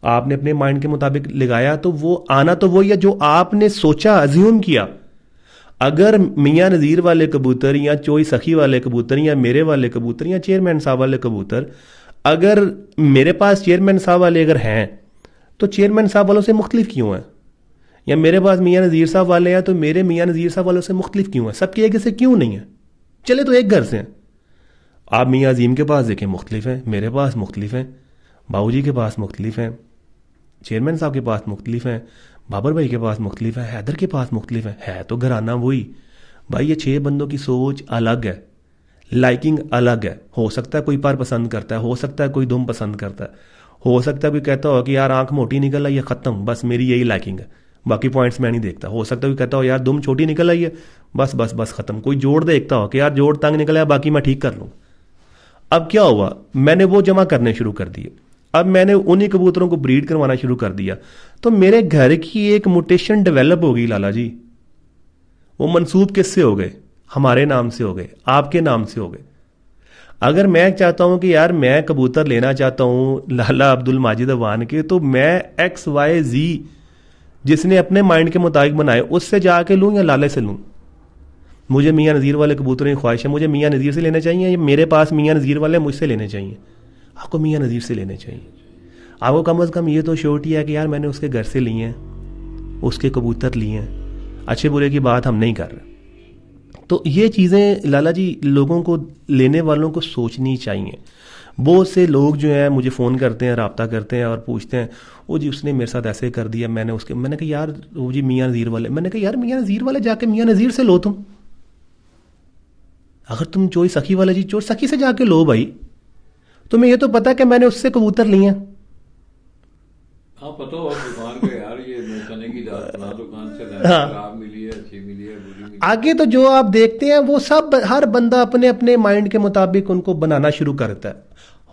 आपने अपने माइंड के मुताबिक लगाया तो वो आना तो वही है जो आपने सोचा, अज्यूम किया। अगर मियाँ नज़ीर वाले कबूतर या चोई सखी वाले कबूतर या मेरे वाले कबूतर या चेयरमैन साहब वाले कबूतर, अगर मेरे पास चेयरमैन साहब वाले अगर हैं तो चेयरमैन साहब वालों से मुख्तलिफ क्यों हैं? या मेरे पास मियाँ नज़ीर साहब वाले हैं तो मेरे मियाँ नज़ीर साहब वालों से मुख्तलिफ क्यों हैं? सबके एक से क्यों नहीं है? चले तो एक घर से हैं। आप मियाँ अजीम के पास देखें मुख्तलिफ हैं, मेरे पास मुख्तलिफ हैं, बाबूजी के पास मुख्तलिफ हैं, चेयरमैन साहब के पास मुख्तलिफ हैं, बाबर भाई के पास मुख्तलिफ है, हैदर के पास मुख्तलिफ है तो घराना वही। भाई ये 6 बंदों की सोच अलग है, लाइकिंग अलग है। हो सकता है कोई पर पसंद करता है, हो सकता है कोई दुम पसंद करता है, हो सकता है कोई कहता हो कि यार आंख मोटी निकल आई है, ख़त्म, बस मेरी यही लाइकिंग है, बाकी पॉइंट्स मैं नहीं देखता। हो सकता है कोई कहता हो यार दुम छोटी निकल आई है, बस बस बस ख़त्म। कोई जोड़ देखता हो कि यार जोड़ तंग निकला है, बाकी मैं ठीक कर लूँ। अब क्या हुआ, मैंने वो जमा करने शुरू कर दिए। अब मैंने उन्हीं कबूतरों को ब्रीड करवाना शुरू कर दिया, तो मेरे घर की एक म्यूटेशन डेवलप हो गई लाला जी। वो मंसूब किससे हो गए? हमारे नाम से हो गए, आपके नाम से हो गए। अगर मैं चाहता हूं कि यार मैं कबूतर लेना चाहता हूं लाला अब्दुल माजिद अवान के, तो मैं XYZ जिसने अपने माइंड के मुताबिक बनाए उससे जाके लूं या लाले से लूं? मुझे मियाँ नज़ीर वाले कबूतरों की ख्वाहिश है, मुझे मियाँ नज़ीर से लेने चाहिए, या मेरे पास मियाँ नज़ीर वाले मुझसे लेने चाहिए? आपको मियाँ नज़ीर से लेने चाहिए। आपको कम अज़ कम ये तो श्योरिटी है कि यार मैंने उसके घर से लिए हैं, उसके कबूतर लिए हैं, अच्छे बुरे की बात हम नहीं कर रहे। तो ये चीज़ें लाला जी लोगों को, लेने वालों को सोचनी चाहिए। बहुत से लोग जो हैं मुझे फ़ोन करते हैं, रब्ता करते हैं और पूछते हैं ओ जी उसने मेरे साथ ऐसे कर दिया, मैंने कहा यार वो जी मियाँ नज़ीर वाले, मैंने कहा यार मियाँ नज़ीर वाले जाके मियाँ नज़ीर से लो। तुम अगर तुम चोई सखी वाले जी चोर सखी से जाके लो भाई। तुम्हें ये तो पता है कि मैंने उससे कबूतर लिए हैं। हाँ पता हो दुकान का यार, ये चने की दाल फला दुकान से खराब मिली है, अच्छी मिली है, बुरी मिली। आगे तो जो आप देखते हैं वो सब हर बंदा अपने अपने माइंड के मुताबिक उनको बनाना शुरू करता है।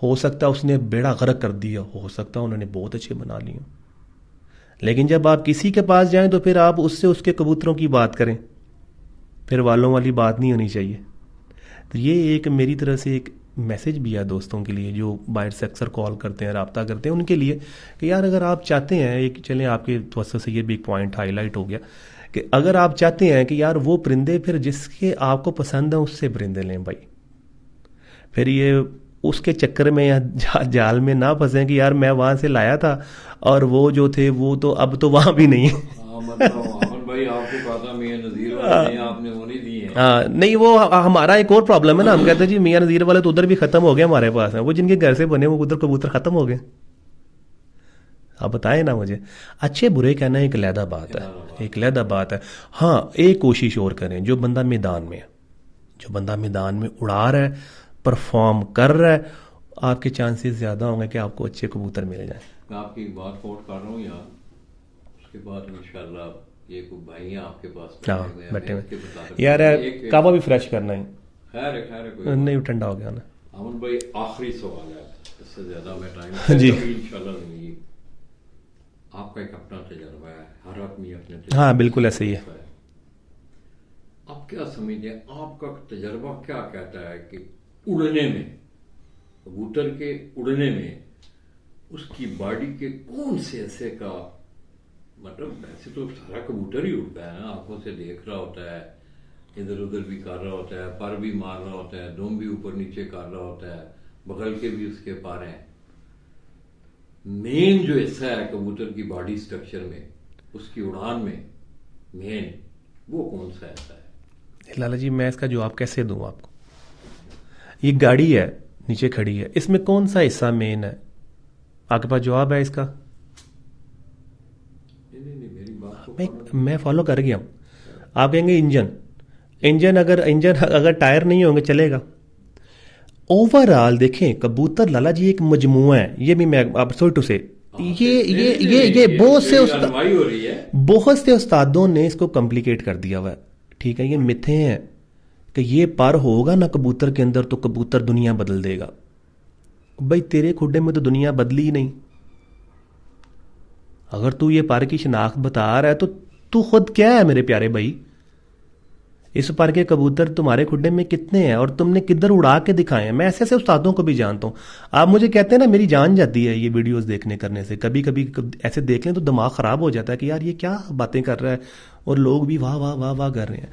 हो सकता है उसने बेड़ा गर्क कर दिया, हो सकता है उन्होंने बहुत अच्छे बना लिए, लेकिन जब आप किसी के पास जाएं तो फिर आप उससे उसके कबूतरों की बात करें, फिर वालों वाली बात नहीं होनी चाहिए। तो ये एक मेरी तरह से एक मैसेज भी है दोस्तों के लिए जो बाहर से अक्सर कॉल करते हैं, रब्ता करते हैं, उनके लिए कि यार अगर आप चाहते हैं, एक चलें आपके वजह से ये भी एक पॉइंट हाईलाइट हो गया कि अगर आप चाहते हैं कि यार वो परिंदे फिर जिसके आपको पसंद है उससे परिंदे लें भाई, फिर ये उसके चक्कर में या जाल में ना फंसें कि यार मैं वहाँ से लाया था और वो जो थे वो तो अब तो वहाँ भी नहीं है। भाई आपको पता मियाँ नज़ीर वाले नहीं, आपने वो नहीं दिए हैं। हाँ नहीं, वो हमारा एक और प्रॉब्लम है ना, हम कहते हैं जी मियाँ नज़ीर वाले तो उधर भी खत्म हो गए, हमारे पास है वो जिनके घर से बने वो उधर कबूतर खत्म हो गए। आप बताएं ना मुझे। अच्छे बुरे कहना एक अलहदा बात है, एक अलहदा बात है। हाँ एक कोशिश और करें, जो बंदा मैदान में है, जो बंदा मैदान में उड़ा रहा है, परफॉर्म कर रहा है, आपके चांसेस ज़्यादा होंगे कि आपको अच्छे कबूतर मिल जाए। मैं आपकी बात कोट कर रहा हूँ यार, उसके बाद इंशाल्लाह ये कोई भाई हैं आपके पास बैठे हुए यार, काबा भी फ्रेश करना है। खैर नहीं ठंडा हो गया ना। अमन भाई आखिरी सवाल है, इससे ज्यादा मैं टाइम जी इंशाल्लाह नहीं। आपका एक अपना तजर्बा है, हर आदमी अपने तजर्बे। हाँ बिल्कुल ऐसे ही है। आप क्या समझते हैं, आपका तजर्बा क्या कहता है कि उड़ने में, कबूतर के उड़ने में उसकी बॉडी के कौन से हिस्से का, मतलब वैसे तो सारा कबूतर ही उड़ता है ना, आंखों से देख रहा होता है, इधर उधर भी कर रहा होता है, पर भी मार रहा होता है, दुम भी ऊपर नीचे कर रहा होता है, बगल के भी उसके पर हैं। मेन जो हिस्सा है कबूतर की बॉडी स्ट्रक्चर में, उसकी उड़ान में मेन वो कौन सा हिस्सा है? लाला जी मैं इसका जवाब कैसे दूं आपको? ये गाड़ी है नीचे खड़ी है, इसमें कौन सा हिस्सा मेन है? आपके पास जवाब है इसका? मैं फॉलो कर गया हूं। आप कहेंगे इंजन, इंजन अगर टायर नहीं होंगे चलेगा। ओवरऑल देखें कबूतर लाला जी एक मजमुआ है, ये भी मैं आप सॉरी टू से ये बहुत से उस्तादों ने इसको कॉम्प्लिकेट कर दिया हुआ है। ठीक है, ये मिथे हैं कि ये पर होगा ना कबूतर के अंदर तो कबूतर दुनिया बदल देगा। भाई तेरे खुडे में तो दुनिया बदली ही नहीं। अगर तू ये पर की शनाख्त बता रहा है तो तू खुद क्या है मेरे प्यारे भाई? इस पर के कबूतर तुम्हारे खुडे में कितने हैं और तुमने किधर उड़ा के दिखाए हैं? मैं ऐसे ऐसे उस्तादों को भी जानता हूं। आप मुझे कहते हैं ना मेरी जान जाती है ये वीडियोस देखने करने से, कभी कभी ऐसे देख लें तो दिमाग खराब हो जाता है कि यार ये क्या बातें कर रहा है, और लोग भी वाह वाह वाह वाह कर रहे हैं।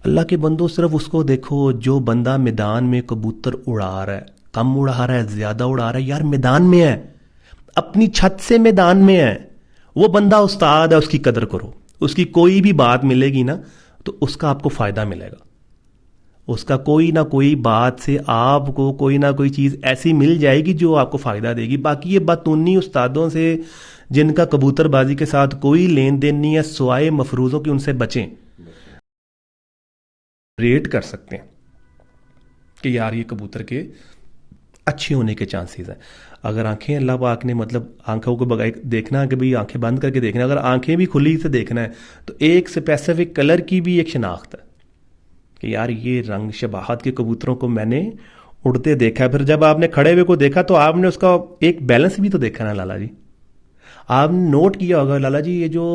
अल्लाह के बंदो सिर्फ उसको देखो जो बंदा मैदान में कबूतर उड़ा रहा है, कम उड़ा रहा है ज्यादा उड़ा रहा है, यार मैदान में है, अपनी छत से मैदान में है, वो बंदा उस्ताद है, उसकी कदर करो। उसकी कोई भी बात मिलेगी ना तो उसका आपको फायदा मिलेगा। उसका कोई ना कोई बात से आपको कोई ना कोई चीज ऐसी मिल जाएगी जो आपको फायदा देगी। बाकी ये बातूनी उस्तादों से जिनका कबूतरबाजी के साथ कोई लेन देन नहीं है सिवाय मफरूजों की, उनसे बचें। रेट कर सकते हैं कि यार ये कबूतर के अच्छे होने के चांसेस हैं। अगर आंखें अल्लाह पाक ने मतलब आंखों को बगाए देखना कि भाई आंखें बंद करके देखना, अगर आंखें भी खुली से देखना है तो एक स्पेसिफिक कलर की भी एक शनाख्त है कि यार ये रंग शबाहत के कबूतरों को मैंने उड़ते देखा है। फिर जब आपने खड़े हुए को देखा तो आपने उसका एक बैलेंस भी तो देखा ना लाला जी। आपने नोट किया होगा लाला जी ये जो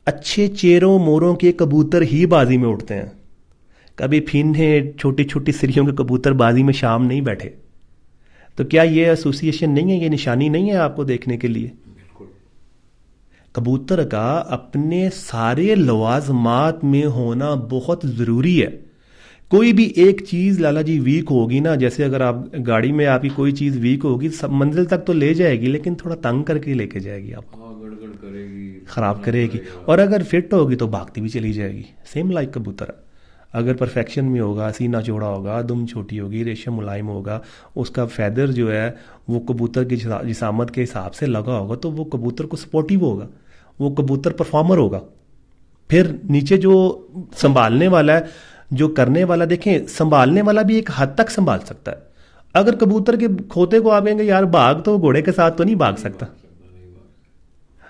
अच्छे चेरों मोरों के कबूतर ही बाजी में उड़ते हैं, कभी फिन्ने छोटी छोटी सिरियों के कबूतर बाजी में शाम नहीं बैठे। तो क्या ये एसोसिएशन नहीं है, ये निशानी नहीं है आपको देखने के लिए? कबूतर का अपने सारे लवाजमात में होना बहुत जरूरी है। कोई भी एक चीज लाला जी वीक होगी ना, जैसे अगर आप गाड़ी में आपकी कोई चीज वीक होगी सब मंजिल तक तो ले जाएगी लेकिन थोड़ा तंग करके लेके जाएगी, आपको गड़गड़ करेगी, खराब करेगी। और अगर फिट होगी तो भागती भी चली जाएगी। सेम लाइक कबूतर, अगर परफेक्शन में होगा, सीना चौड़ा होगा, दुम छोटी होगी, रेशम मुलायम होगा, उसका फैदर जो है वो कबूतर की जिसामत के हिसाब से लगा होगा तो वो कबूतर को सपोर्टिव होगा, वो कबूतर परफॉर्मर होगा। फिर नीचे जो संभालने वाला है, जो करने वाला, देखें संभालने वाला भी एक हद तक संभाल सकता है। अगर कबूतर के खोते को आप कहेंगे यार भाग, तो घोड़े के साथ तो नहीं भाग सकता।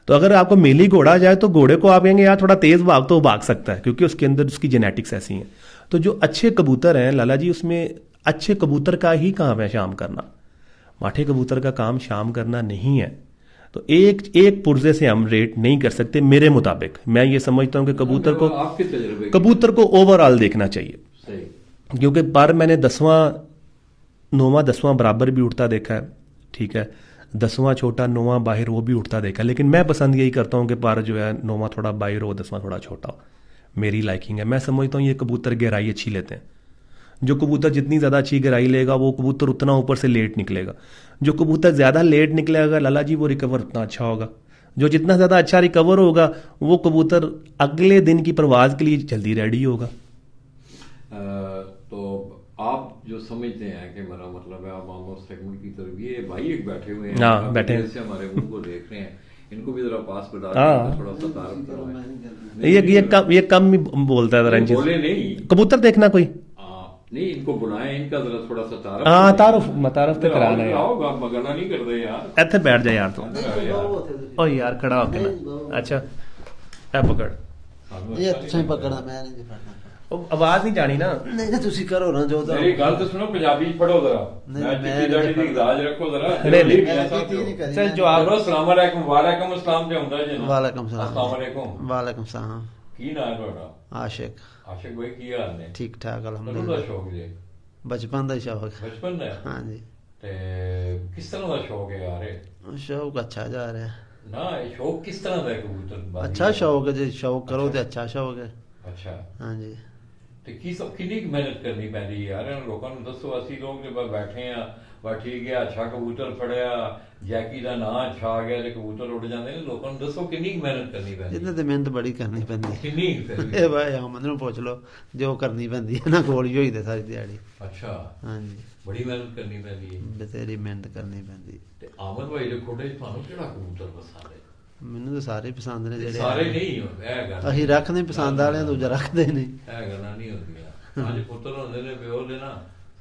तो अगर आपको मेली घोड़ा जाए तो घोड़े को आप कहेंगे यार थोड़ा तेज भाग, तो भाग सकता है क्योंकि उसके अंदर उसकी जेनेटिक्स ऐसी हैं। तो जो अच्छे कबूतर हैं लाला जी, उसमें अच्छे कबूतर का ही काम है शाम करना, माठे कबूतर का काम शाम करना नहीं है। तो एक पुर्जे से हम रेट नहीं कर सकते मेरे मुताबिक। मैं ये समझता हूं कि कबूतर को ओवरऑल देखना चाहिए। क्योंकि पर मैंने 10वां 9वां 10वां बराबर भी उठता देखा है, ठीक है, 10वां छोटा 9वां बाहर वो भी उठता देखा, लेकिन मैं पसंद यही करता हूं कि पर जो है 9वां थोड़ा बाहर हो, 10वां थोड़ा छोटा हो। मेरी लाइकिंग है। मैं समझता हूं ये कबूतर गहराई अच्छी लेते हैं। जो कबूतर जितनी ज़्यादा अच्छी गहराई लेगा वो कबूतर उतना ऊपर से लेट निकलेगा। जो कबूतर ज़्यादा लेट निकलेगा लाला जी वो रिकवर उतना अच्छा होगा। जो जितना ज़्यादा अच्छा रिकवर होगा वो कबूतर अगले दिन की परवाज के लिए जल्दी रेडी होगा। तो आप जो समझते हैं कि मेरा मतलब है आप मामलो सेगमेंट की तरफ, ये भाई एक बैठे हुए हैं, हाँ बैठे हैं, से हमारे मुंह को देख रहे हैं, इनको भी जरा पास बढ़ा थोड़ा सा तारुफ करवाएं। ये कम ही बोलता है जरा, बोले नहीं कबूतर देखना कोई नहीं, इनको बुलाएं, इनका जरा थोड़ा सा तारुफ। हाँ तारुफ तो कराना है। आओ आप मगना नहीं कर दे यार, ਇੱਥੇ बैठ जा यार तू। ओ यार खड़ा होके ना, अच्छा ए पकड़, ये ਤੁਸੀਂ ਪਕੜਨਾ, ਮੈਂ ਨਹੀਂ ਫੜਨਾ। आवाज नहीं जानी ना। नहीं ना ਤੁਸੀਂ ਕਰੋ ਨਾ ਜੋ ਤਾਂ मेरी गल तो सुनो, पंजाबी पढ़ो जरा, मैं चिट्ठी दी इजाज रखो जरा। चल जवाब दो। अस्सलाम वालेकुम। वालेकुम अस्सलाम ते ਹੁੰਦਾ जी। वालेकुम सलाम। अस्सलाम वालेकुम। वालेकुम सलाम। की नाम है ਤੁਹਾਡਾ? आशिक। आशिक भाई की हाल ने? ठीक ठाक कदों ਦਾ अल्हम्दुलिल्लाह। शौक जे? बचपन ਦਾ ਸ਼ੌਕ। बचपन ਦਾ? हाँ जी। ਤੇ ਕਿਸ ਤਰ੍ਹਾਂ ਦਾ ਸ਼ੌਕ ਹੈ ਯਾਰ ਇਹ? शौक अच्छा जा रहा है। ਨਾ ਇਹ ਸ਼ੌਕ ਕਿਸ ਤਰ੍ਹਾਂ ਦਾ ਹੈ ਕਬੂਤਰਬਾਜ਼ੀ? अच्छा शौक है, जो शौक करो तो अच्छा शौक है। ਅੱਛਾ हाँ जी। ਤੇ ਕੀ ਸਭ ਕਿੰਨੀ ਕੁ ਮਿਹਨਤ ਕਰਨੀ ਪੈਂਦੀ ਯਾਰ ਇਹਨਾਂ ਲੋਕਾਂ ਨੂੰ ਦੱਸੋ। ਅਸੀਂ ਲੋਕ ਜੇ ਬੈਠੇ ਆ ਬਸ ਠੀਕ ਹੈ, ਅੱਛਾ ਕਬੂਤਰ ਫੜਿਆ, ਜੈਕੀ ਦਾ ਨਾਂ ਅੱਛਾ ਆ ਗਿਆ ਤੇ ਕਬੂਤਰ ਉੱਡ ਜਾਂਦੇ ਨੇ। ਲੋਕਾਂ ਨੂੰ ਦੱਸੋ ਕਿੰਨੀ ਕੁ ਮਿਹਨਤ ਕਰਨੀ ਪੈਂਦੀ? ਜਿੰਨੇ ਤੇ ਮਿਹਨਤ ਬੜੀ ਕਰਨੀ ਪੈਂਦੀ। ਕਿੰਨੀ ਫਿਰ ਵੀ? ਇਹ ਭਾਈ ਅਹਿਮਦ ਨੂੰ ਪੁੱਛ ਲਓ, ਜੋ ਕਰਨੀ ਪੈਂਦੀ ਹੈ ਨਾ, ਗੋਲੀ ਹੋਈ ਤੇ ਸਾਰੀ ਦਿਹਾੜੀ। ਅੱਛਾ हाँ जी, ਬੜੀ ਮਿਹਨਤ ਕਰਨੀ ਪੈਂਦੀ ਹੈ। ਬਥੇਰੀ ਮਿਹਨਤ ਕਰਨੀ ਪੈਂਦੀ। ਤੇ ਆਮਦ ਭਾਈ ਦੇ ਖੋਡੇ 'ਚ ਤੁਹਾਨੂੰ ਕਿਹੜਾ ਕਬੂਤਰ ਪਸੰਦ ਹੈ? ਮੈਨੂੰ ਤਾਂ ਸਾਰੇ ਪਸੰਦ ਨੇ ਜਿਹੜੇ ਸਾਰੇ ਨਹੀਂ ਹੁੰਦੇ ਇਹ ਗੱਲ। ਅਸੀਂ ਰੱਖਦੇ ਪਸੰਦ ਵਾਲਿਆਂ, ਦੂਜਾ ਰੱਖਦੇ ਨਹੀਂ। ਇਹ ਗੱਲਾਂ ਨਹੀਂ ਹੁੰਦੀਆਂ। ਅੱਜ ਪੁੱਤਰ ਹੁੰਦੇ ਨੇ ਪਿਓ ਦੇ ਨਾ,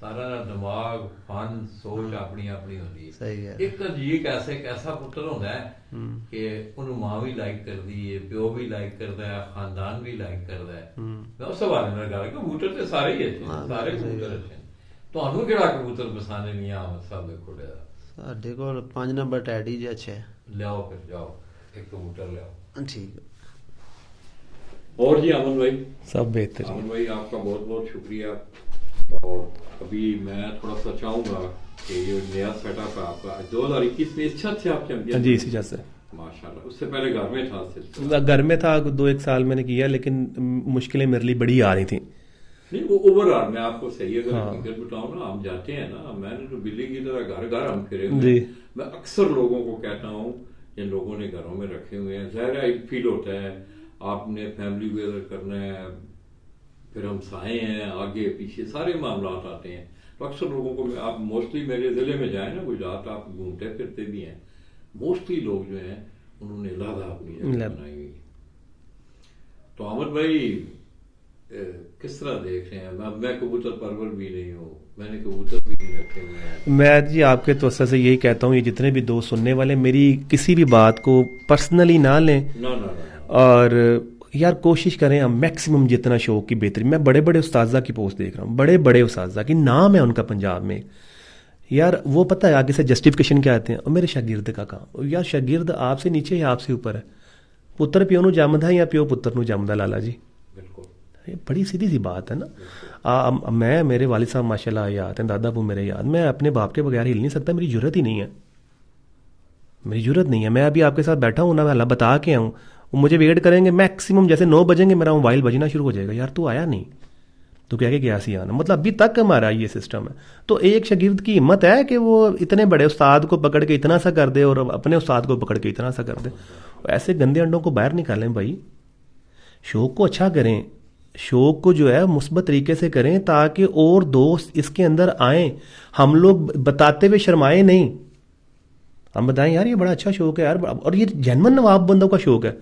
ਸਾਰਾ ਦਾ ਦਿਮਾਗ ਫਨ ਸੋਚ ਆਪਣੀ ਆਪਣੀ ਹੁੰਦੀ ਹੈ। ਸਹੀ ਹੈ। ਇੱਕ ਜੀ ਐਸਾ ਪੁੱਤਰ ਹੁੰਦਾ ਹੈ ਕਿ ਉਹਨੂੰ ਮਾਂ ਵੀ ਲਾਈਕ ਕਰਦੀ ਹੈ, ਪਿਓ ਵੀ ਲਾਈਕ ਕਰਦਾ ਹੈ, ਖਾਨਦਾਨ ਵੀ ਲਾਈਕ ਕਰਦਾ ਹੈ। ਮੈਂ ਉਸ ਬਾਰੇ ਨਾਲ ਗੱਲ ਕਬੂਤਰ ਤੇ ਸਾਰੇ ਹੀ ਅੱਛੇ ਨੇ, ਸਾਰੇ ਕਬੂਤਰ ਅੱਛੇ ਨੇ। ਤੁਹਾਨੂੰ ਕਿਹੜਾ ਕਬੂਤਰ ਪਸੰਦ ਨਹੀਂ ਆ ਆਮਦ ਸਾਹਿਬ ਦੇ ਕੋਲ ਦਾ? ਸਾਡੇ ਕੋਲ 5 ਨੰਬਰ ਟੈਡੀ ਜੀ ਅੱਛਾ ਹੈ। ਲਿਆਓ ਫਿਰ ਜਾओ एक कबूतर ले आओ। ठीक है। और जी अमन भाई? सब बेहतर। अमन भाई आपका बहुत बहुत शुक्रिया। और अभी मैं थोड़ा सा चाहूंगा कि ये नया सेटअप है आपका 2021 में इस छत से आप चैंपियन? जी इसी छत से माशाल्लाह। उससे पहले घर में था सिलसिला? घर में था, 2-1 साल मैंने किया, लेकिन मुश्किलें मेरे लिए बड़ी आ रही थी। नहीं वो ओवरऑल मैं आपको सही अगर हकीकत बताऊं ना, हम जाते हैं ना, मैंने तो बिल्ली की तरह घर घर हम फिरे हुए। मैं अक्सर लोगों को कहता हूँ, जिन लोगों ने घरों में रखे हुए हैं, ज़ाहिर है एक फील होता है आपने फैमिली वेदर करना है, फिर हम साए हैं, आगे पीछे सारे मामला आते हैं। तो अक्सर लोगों को आप मोस्टली मेरे जिले में जाए ना गुजरात, आप घूमते फिरते भी हैं, मोस्टली लोग जो हैं उन्होंने अलग अपनी जगह बनाई हुई। तो अहमद भाई किस तरह देख रहे हैं? मैं कबूतर परवर भी नहीं हूँ, मैंने कबूतर भी नहीं रखे हुए हैं। मैं जी आपके तवज्जो से यही कहता हूँ, ये जितने भी दोस्त सुनने वाले मेरी किसी भी बात को पर्सनली ना लें। ना। और यार कोशिश करें हम मैक्सिमम जितना शौक की बेहतरी। मैं बड़े बड़े उस्ताजा की पोस्ट देख रहा हूँ, बड़े बड़े उस्ताजा की नाम है उनका पंजाब में। यार वो पता है आगे से जस्टिफिकेशन क्या आते हैं, और मेरे शागिर्द का काम। यार शागिर्द आपसे नीचे या आपसे ऊपर है? पुत्र प्यो नूं जमदा या प्यो पुत्र नूं जमदा? लाला जी बिल्कुल, ये बड़ी सीधी सी बात है ना। मैं मेरे वालिद साहब माशाल्लाह याद हैं, दादा अबू मेरे याद, मैं अपने बाप के बगैर हिल नहीं सकता, मेरी जरूरत ही नहीं है, मेरी जरूरत नहीं है। मैं अभी आपके साथ बैठा हूँ ना, मैं अल्लाह बता के आऊँ, मुझे वेट करेंगे मैक्सिमम जैसे 9 बजेंगे मेरा मोबाइल बजना शुरू हो जाएगा, यार तू आया नहीं, तो कह के गया सी आना। मतलब अभी तक हमारा ये सिस्टम है। तो एक शागिर्द की हिम्मत है कि वो इतने बड़े उस्ताद को पकड़ के इतना सा कर दे और अपने उस्ताद को पकड़ के इतना सा कर दे। ऐसे गंदे अंडों को बाहर निकालें भाई, शौक को अच्छा करें, शौक को जो है मुस्बत तरीके से करें ताकि और दोस्त इसके अंदर आए। हम लोग बताते हुए शर्माए नहीं, हम बताएं यार ये बड़ा अच्छा शौक है यार, और ये जेन्युइन नवाब बंदों का शौक है।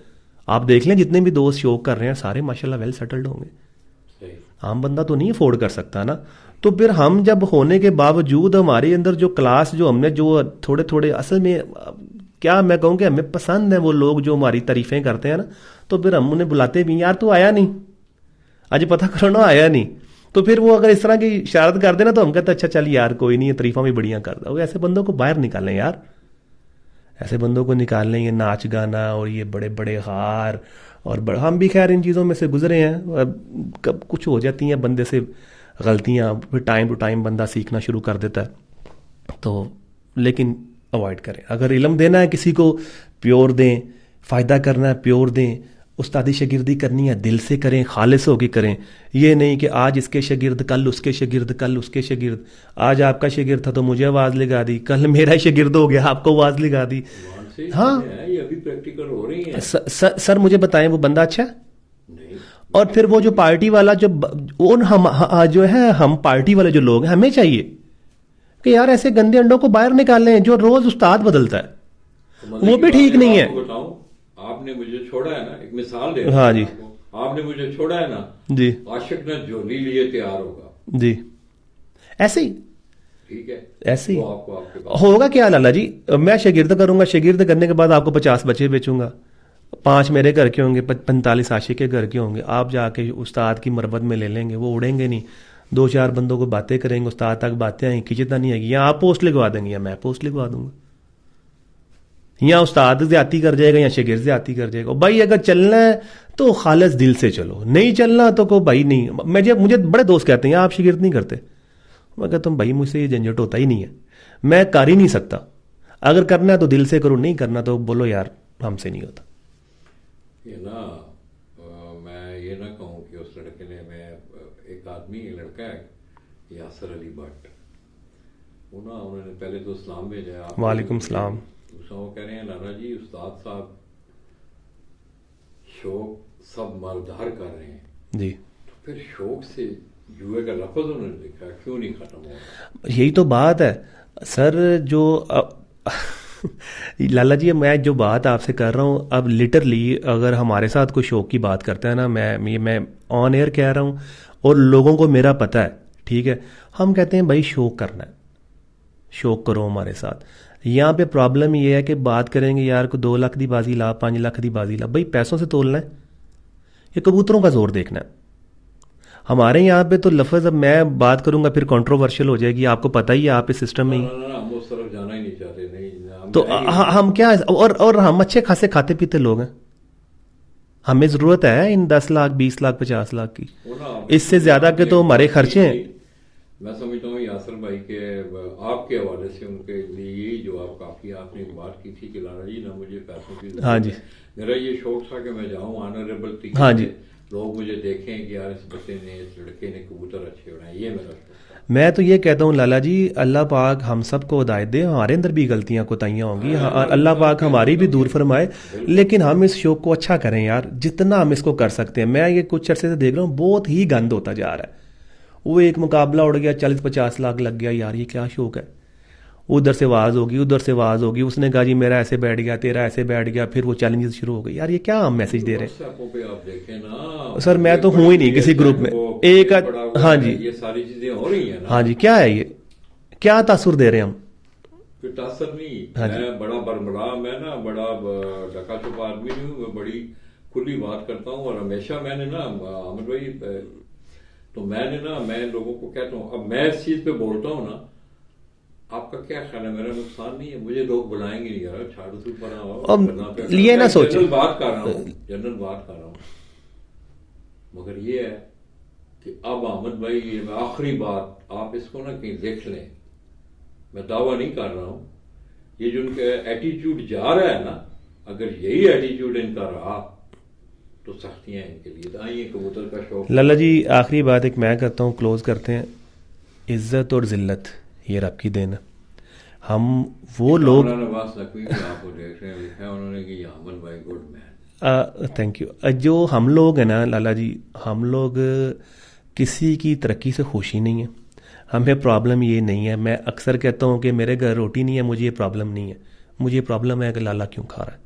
आप देख लें जितने भी दोस्त शौक कर रहे हैं सारे माशाल्लाह वेल सेटल्ड होंगे। आम बंदा तो नहीं अफोर्ड कर सकता ना। तो फिर हम जब होने के बावजूद हमारे अंदर जो क्लास जो हमने जो थोड़े थोड़े असल में क्या मैं कहूँ कि हमें पसंद है वो लोग जो हमारी तारीफें करते हैं ना, तो फिर हम उन्हें बुलाते भी यार तू आया नहीं, आज पता करो ना आया नहीं। तो फिर वो अगर इस तरह की शरारत कर देना तो हम कहते अच्छा चल यार कोई नहीं, तारीफा भी बढ़िया कर दो। ऐसे बंदों को बाहर निकालें यार, ऐसे बंदों को निकालने, ये नाच गाना और ये बड़े बड़े हार और हम भी खैर इन चीज़ों में से गुजरे हैं। कब कुछ हो जाती हैं बंदे से गलतियाँ, फिर टाइम टू टाइम बंदा सीखना शुरू कर देता है। तो लेकिन अवॉइड करें, अगर इल्म देना है किसी को प्योर दें, फ़ायदा करना है प्योर दें, उस्तादी शागिर्दी करनी है दिल से करें, खालिस होकर करें। ये नहीं कि आज इसके शागिर्द कल उसके शागिर्द कल उसके शागिर्द, आज आपका शागिर्द था तो मुझे आवाज़ लगा दी, कल मेरा शागिर्द हो गया आपको आवाज़ लगा दी। हाँ ये अभी प्रैक्टिकल हो रही है। सर मुझे बताएं वो बंदा अच्छा है? नहीं। और फिर वो जो पार्टी वाला जो हम जो है हम पार्टी वाले जो लोग हैं, हमें चाहिए कि यार ऐसे गंदे अंडों को बाहर निकालें जो रोज उस्ताद बदलता है, वो भी ठीक नहीं है। बताऊं, आपने मुझे छोड़ा है ना, एक मिसाल दे। हाँ जी, आपने मुझे छोड़ा है ना जी, आशिक ने झोली लिए तैयार होगा जी, ऐसे ही, ठीक है, ऐसे ही आपको होगा। क्या लाला जी, मैं शागिर्द करूंगा, शागिर्द करने के बाद आपको 50 बच्चे बेचूंगा, 5 मेरे घर के होंगे, 45 आशिक के घर के होंगे। आप जाके उस्ताद की मरबत में ले लेंगे, वो उड़ेंगे नहीं। 2-4 बंदों को बातें करेंगे, उस्ताद तक बातें आई खिंचता नहीं आएगी, या आप पोस्ट लिखवा देंगे या मैं पोस्ट लिखवा दूंगा, या उस्ताद ज्यादती कर जाएगा या शागिर्द ज्यादती कर जाएगा। भाई अगर चलना है तो खालिस दिल से चलो, नहीं चलना तो को भाई नहीं। मुझे बड़े दोस्त कहते हैं आप शागिर्द नहीं करते, मैं कहता हूँ भाई मुझसे ये झंझट होता ही नहीं है, मैं कर ही नहीं सकता। अगर करना है तो दिल से करो, नहीं करना तो बोलो यार हमसे नहीं होता। ये ना मैं ये ना कहूँ कि उस लड़के ने, मैं एक आदमी लड़का है यासर अली भट्ट, वो ना उन्होंने पहले तो इस्लाम भेजा। वालेकुम सलाम। वो कह रहे हैं नाना जी उस्ताद साहब शौक सब मालदार कर रहे हैं जी, तो फिर शौक से जुए का लफ्ज उन्होंने लिखा, क्यों नहीं खत्म हो रहा? यही तो बात है सर। जो लाला जी मैं जो बात आपसे कर रहा हूँ, अब लिटरली अगर हमारे साथ कोई शौक की बात करता है ना, मैं ऑन एयर कह रहा हूँ और लोगों को मेरा पता है, ठीक है, हम कहते हैं भाई शौक करना है, शौक करो हमारे साथ। यहाँ पे प्रॉब्लम ये है कि बात करेंगे यार को 2 लाख दी बाजी ला, 5 लाख दी बाजी ला, भाई पैसों से तोलना है, ये कबूतरों का जोर देखना है। हमारे यहाँ पे तो लफ्ज़, अब मैं बात करूंगा फिर कंट्रोवर्शियल हो जाएगी, आपको पता ही है, आप इस सिस्टम में ही। ना, हम उस तरफ जाना ही नहीं चाहते। नहीं, हम तो हम क्या, और हम अच्छे खासे खाते पीते लोग हैं, हमें ज़रूरत है इन 10 लाख 20 लाख 50 लाख की, इससे ज़्यादा के तो हमारे खर्चे हैं। मैं समझता हूँ यासर भाई के आपके हवाले से उनके लिए यही जवाब काफी है। आपने एक बात की थी कि लाला जी ना मुझे पैसों की जरूरत हाँ जी, है। मेरा ये शौक था कि मैं जाऊँ ऑनरेबल तरीके हाँ जी, से, लोग मुझे देखें कि यार इस बच्चे ने, इस लड़के ने कबूतर अच्छे बनाए, ये मेरा शौक था। मैं तो ये कहता हूँ लाला जी, अल्लाह पाक हम सबको हिदायत दे, हमारे अंदर भी गलतियां कोताहियां होंगी, अल्लाह पाक हमारी भी दूर फरमाए, लेकिन हम इस शौक को अच्छा करें यार, जितना हम इसको कर सकते हैं। मैं ये कुछ अरसे से देख रहा हूँ बहुत ही गंद होता जा रहा है। वो एक मुकाबला उड़ गया, 40-50 लाख लग गया, यार ये क्या शौक है। उधर से आवाज़ होगी, उधर से आवाज़ होगी, उसने कहा जी मेरा ऐसे बैठ गया, तेरा ऐसे बैठ गया, फिर वो चैलेंजेस शुरू हो गए। यार ये क्या हम मैसेज दे रहे हैं। पे आप देखें ना सर मैं तो हूं ही नहीं किसी ग्रुप में, एक हाँ जी, ये सारी चीजें हो रही है ना। हाँ जी, क्या है ये, क्या तासुर दे रहे हैं हम। कोई तासर नहीं। हाँ मैं बड़ा बरबड़ा, मैं ना बड़ा डका छुपा आदमी नहीं हूँ, मैं बड़ी खुली बात करता हूँ। और हमेशा मैंने ना अहमद भाई, तो मैंने ना, मैं लोगों को कहता हूँ, अब मैं इस चीज पे बोलता हूँ ना, आपका क्या ख्याल है, मेरा नुकसान नहीं है, मुझे लोग बुलाएंगे नहीं यार, छाड़ू तू पर आओ, ये ना सोचो, जनरल बात कर रहा हूँ, जनरल बात कर रहा हूँ। मगर ये है कि अब अहमद भाई, ये आखिरी बात, आप इसको ना कहीं देख लें, मैं दावा नहीं कर रहा हूं, ये जो उनका एटीट्यूड जा रहा है ना, अगर यही एटीट्यूड इनका रहा तो सख्तियां इनके लिए। तो आइए कबूतर का शौक। लल्ला जी आखिरी बात एक मैं करता हूँ, क्लोज करते हैं। इज्जत और जिल्लत ये रब की देन है। हम वो लोग, नवाज नकवी भी आपको देख रहे हैं, लिखा है उन्होंने कि अहमद भाई गुड मैन। Thank you. जो हम लोग हैं ना लाला जी, हम लोग किसी की तरक्की से खुशी नहीं है, हमें प्रॉब्लम ये नहीं है। मैं अक्सर कहता हूँ कि मेरे घर रोटी नहीं है, मुझे ये प्रॉब्लम नहीं है, मुझे प्रॉब्लम है कि लाला क्यों खा रहा है।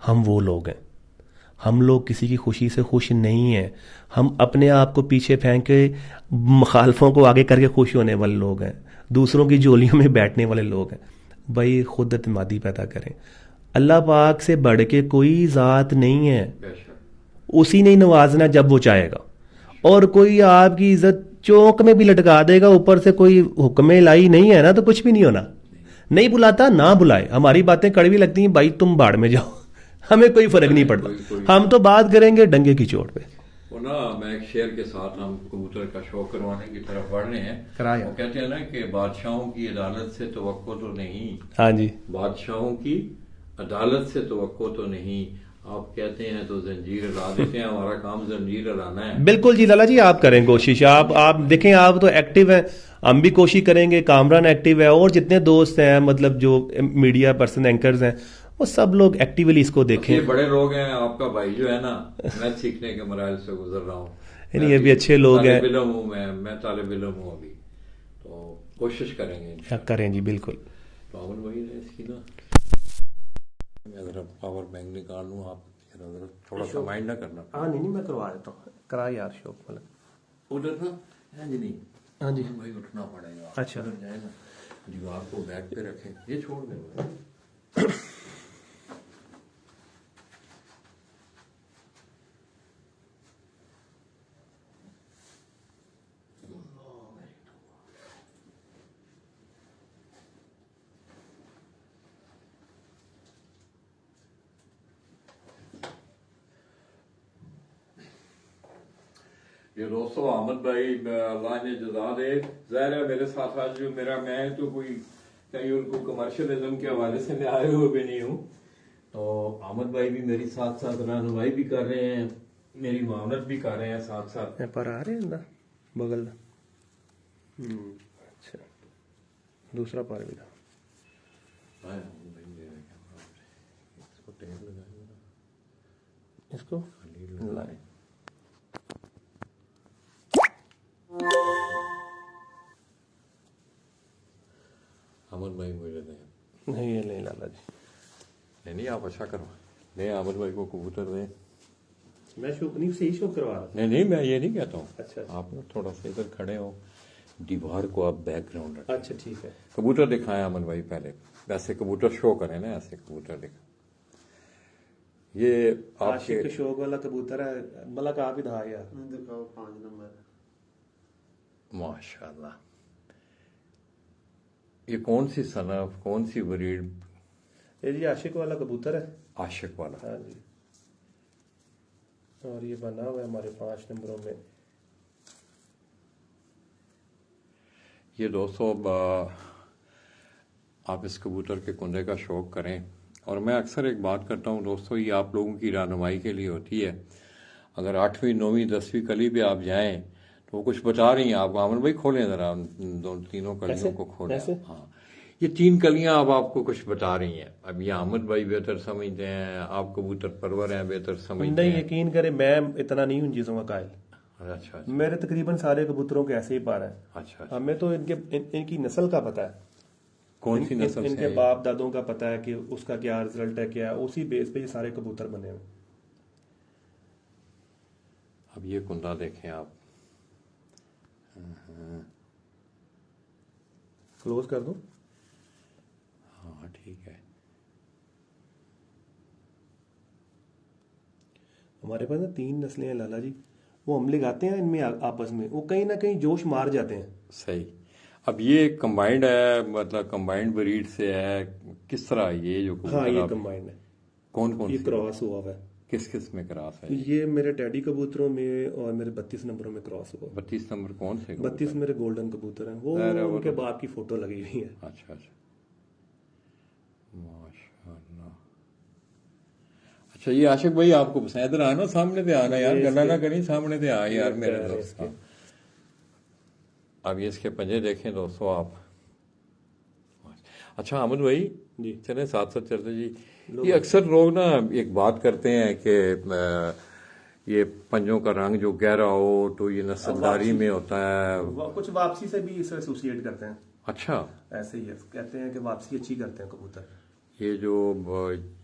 हम वो लोग हैं, हम लोग किसी की खुशी से खुश नहीं हैं। हम अपने आप को पीछे फेंक के मुखालफों को आगे करके खुश होने वाले लोग हैं, दूसरों की जोलियों में बैठने वाले लोग हैं। भाई खुद एतमादी पैदा करें। अल्लाह पाक से बढ़ के कोई ज़ात नहीं है, उसी ने नवाजना जब वो चाहेगा। और कोई आपकी इज्जत चौक में भी लटका देगा, ऊपर से कोई हुक्म लाई नहीं है ना, तो कुछ भी नहीं होना। नहीं बुलाता ना बुलाए, हमारी बातें कड़वी लगती हैं, भाई तुम बाढ़ में जाओ, हमें कोई फर्क नहीं पड़ता। हम तो बात करेंगे डंगे की चोट पे। वो ना, मैं एक शेर के साथ हम कबूतर का शौक करवाने की तरफ बढ़ रहे हैं। कराया। वो कहते हैं ना कि बादशाहों की अदालत से तवक्को तो नहीं। हाँ जी, बादशाहों की अदालत से तवक्को तो नहीं। आप कहते हैं तो जंजीर हिला देते हैं, हमारा काम जंजीर हिलाना है। बिल्कुल जी लाला जी, आप करें कोशिश। आप देखें, आप तो एक्टिव हैं, हम भी कोशिश करेंगे। कामरान एक्टिव है, और जितने दोस्त हैं, मतलब जो मीडिया पर्सन एंकर्स हैं, वो सब लोग एक्टिवली इसको देखें। ये बड़े लोग हैं, आपका भाई जो है ना, मैं सीखने के मराइल से गुजर रहा हूँ। ये भी अच्छे लोग हैं। तालिब इल्म हूँ मैं तालिब इल्म हूँ अभी, तो कोशिश करेंगे। करें जी बिल्कुल। तो अमन भाई ने इसकी ना, मैं जरा पावर बैंक निकाल लूँ, आप जरा थोड़ा सा माइंड ना करना। हाँ नहीं, मैं करवा देता हूँ, करा यार शौक वाला। उधर ना है जी, नहीं हाँ जी भाई, उठना पड़ेगा। अच्छा, उधर जाए ना, दीवार को बैक पे रखें, ये छोड़ दें। ये दोस्तों, अहमद भाई अल्लाह ने जजा दे। ज़ाहिर है मेरे साथ आज जो मेरा, मैं तो कोई कहीं उनको कमर्शियलिज्म के हवाले से मैं आए हुए भी नहीं हूँ। तो अहमद भाई भी मेरी साथ साथ रहनुमाई भी कर रहे हैं, मेरी मामलत भी कर रहे हैं साथ साथ। पर आ रहे हैं ना बगल। अच्छा, दूसरा पार भी था। इसको टेप लगाइए, इसको लाए। अहमद भाई मुझे दें। नहीं ये नहीं लाला जी, नहीं आप अच्छा करवा नहीं, अहमद भाई को कबूतर दें। मैं शौक नहीं, सही शौक करवा रहा। नहीं मैं ये नहीं कहता हूँ। अच्छा। आप थोड़ा सा इधर खड़े हो, दीवार को आप बैकग्राउंड रखें। अच्छा ठीक है। कबूतर दिखाएं अमन भाई पहले, वैसे कबूतर शो करें ना, ऐसे कबूतर दिखा। ये आशिक आपके शौक वाला कबूतर है, मलक आप ही था यार। दिखाओ 5 नंबर। माशाल्लाह, ये कौन सी सनफ, कौन सी ब्रीड? ये जी आशिक वाला कबूतर है। आशिक वाला। हाँ जी, और ये बना हुआ है हमारे 5 नंबरों में। ये दोस्तों आप इस कबूतर के कुंदे का शौक करें। और मैं अक्सर एक बात करता हूँ दोस्तों, ये आप लोगों की रहनुमाई के लिए होती है। अगर 8वीं 9वीं 10वीं कली पे आप जाएं तो वो कुछ बता रही हैं आपको। आमन भाई खोलें जरा तीनों कलियों को खोलें। ऐसे? हाँ, ये 3 कलियां अब आपको कुछ बता रही हैं। अब ये अहमद भाई बेहतर समझते हैं, आप कबूतर परवर हैं बेहतर समझते नहीं, हैं। यकीन करें मैं इतना नहीं हूँ चीज़ों का कायल। अच्छा मेरे तकरीबन सारे कबूतरों के ऐसे ही पार है। अच्छा। हमें तो इनकी नस्ल का पता है, कौन सी नस्ल से इनके है ये? बाप दादों का पता है कि उसका क्या रिजल्ट है, क्या है, उसी बेस पे ये सारे कबूतर बने हुए। अब ये कुंदा देखें आप, क्लोज कर दूं? हाँ ठीक है। हमारे पास ना 3 नस्लें हैं लाला जी, वो हम लगाते हैं इनमें आपस में, वो कहीं ना कहीं जोश मार जाते हैं। सही। अब ये कंबाइंड है, मतलब कंबाइंड ब्रीड से है, किस तरह ये जो कबूतर हाँ, ये आप- कंबाइंड है। कौन कौन ये सी क्रॉस हुआ हुआ है। किस किस में क्रॉस है? ये मेरे डैडी कबूतरों में और मेरे 32 नंबरों में क्रॉस हुआ। 32 नंबर कौन से कबूतर? 32 मेरे गोल्डन कबूतर हैं, वो अरे वो उनके तो- बाप की फोटो लगी हुई है। अच्छा अच्छा, माशाल्लाह। अच्छा, ये आशिक भाई आपको पसंद? इधर आना, सामने पे आना यार, ये गला ना इसके- करी, सामने पे आए यार मेरे पैर है दोस्त। इसके। अब ये इसके पंजे देखें दोस्तों आप। अच्छा अहमद भाई जी। चले साथ साथ चलते जी। ये अक्सर लोग ना एक बात करते हैं कि ये पंजों का रंग जो गहरा हो तो ये नस्लदारी में होता है। कुछ वापसी से भी इसे एसोसिएट करते हैं। अच्छा, ऐसे ही है, कहते हैं कि वापसी अच्छी करते हैं कबूतर। ये जो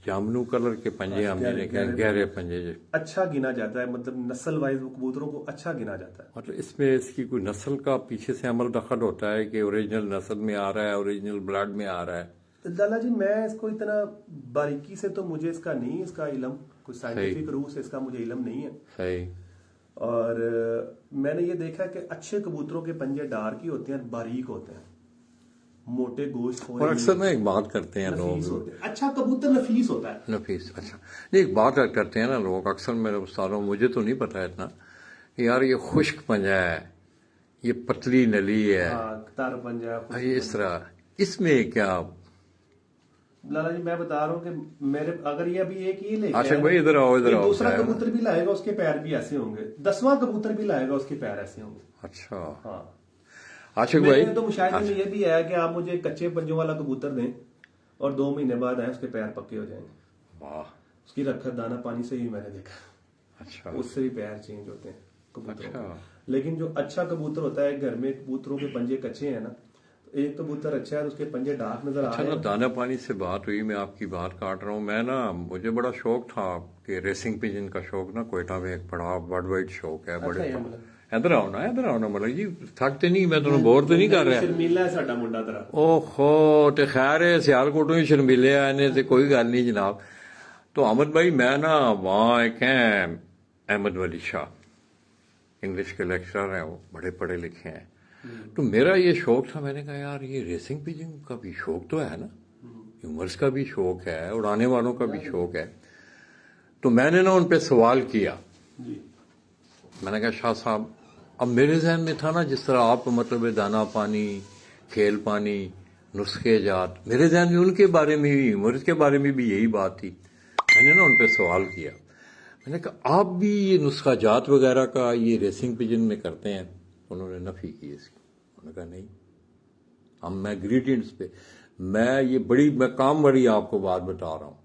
जामनू कलर के पंजे हमने देखे हैं, गहरे पंजे जो, अच्छा गिना जाता है, मतलब नस्ल वाइज कबूतरों को अच्छा गिना जाता है। मतलब इसमें इसकी कोई नस्ल का पीछे से अमल दखल होता है कि ओरिजिनल नस्ल में आ रहा है, ओरिजिनल ब्लड में आ रहा है? लाला जी मैं इसको इतना बारीकी से तो मुझे इसका नहीं, इसका इलम कोई साइंटिफिक रूप से इसका मुझे इलम नहीं है। सही। और मैंने ये देखा कि अच्छे कबूतरों के पंजे डार्क ही होते हैं, बारीक होते हैं, मोटे गोश्त और अक्सर ना एक बात करते हैं नफीस लोग, होते हैं। अच्छा कबूतर नफीस होता है। नफीस। अच्छा, ये एक बात करते हैं ना लोग अक्सर, मेरे उस्तादों, मुझे तो नहीं पता इतना कि यार ये खुश्क पंजा है, ये पतली नली है, हाँ, तार पंजा ये इस तरह, इसमें क्या? लाला जी मैं बता रहा हूँ कि मेरे अगर ये अभी एक ही लेके आशिक आया, भाई इधर आओ, इधर ये आओ। दूसरा साहब। कबूतर भी लाएगा उसके पैर भी ऐसे होंगे, 10वां कबूतर भी लाएगा उसके पैर ऐसे होंगे। अच्छा हाँ, आशिक भाई, मेरे तो मुशाहिदे में ये भी है कि आप मुझे कच्चे पंजों वाला कबूतर दें और 2 महीने बाद आए उसके पैर पक्के हो जाएंगे। वाह, उसकी रखत दाना पानी से ही मैंने देखा, अच्छा उससे भी पैर चेंज होते हैं कबूतरों अच्छा। के। लेकिन जो अच्छा कबूतर होता है, घर में कबूतरों के पंजे कच्चे हैं ना, तो एक कबूतर अच्छा है तो उसके पंजे डार्क नजर आ अच्छा रहे ना, हैं। दाना पानी से बात हुई, मैं आपकी बात काट रहा हूँ। मैं ना, मुझे बड़ा शौक था कि रेसिंग पिजन का शौक ना कोयटा में एक बड़ा वर्ल्ड वाइड शौक है। बड़े अच्छा, मतलब इधर आओ ना, इधर आओ ना, मतलब जी थकते नहीं, मैं तुम्हें बोर तो नहीं कर रहा। शर्मीला है साडा मुंडा तेरा। ओहो, ते खैर है सियालकोटों ही शर्मिले आने से कोई गल नहीं जनाब। तो अहमद भाई मैं ना वहाँ एक हैं अहमद वली शाह, इंग्लिश के लेक्चरर हैं, वो बड़े पढ़े लिखे हैं। तो मेरा ये शौक था, मैंने कहा यार ये रेसिंग पिजन का भी शौक तो है ना, ह्यूमर्स का भी शौक है, उड़ाने वालों का भी शौक है। तो मैंने ना उन पे सवाल किया। जी। मैंने कहा शाह साहब, अब मेरे जहन में था ना जिस तरह आप मतलब दाना पानी, खेल पानी, नुस्खे जात, मेरे जहन में उनके बारे में भी, ह्यूमर्स के बारे में भी यही बात थी। मैंने ना उन पे सवाल किया, मैंने कहा आप भी ये नुस्खा जात वगैरह का ये रेसिंग पिजन में करते हैं? उन्होंने नफी की इसकी। उन्होंने कहा नहीं, हम मैं ग्रेडियंट्स पे, मैं काम बड़ी आपको बात बता रहा हूं।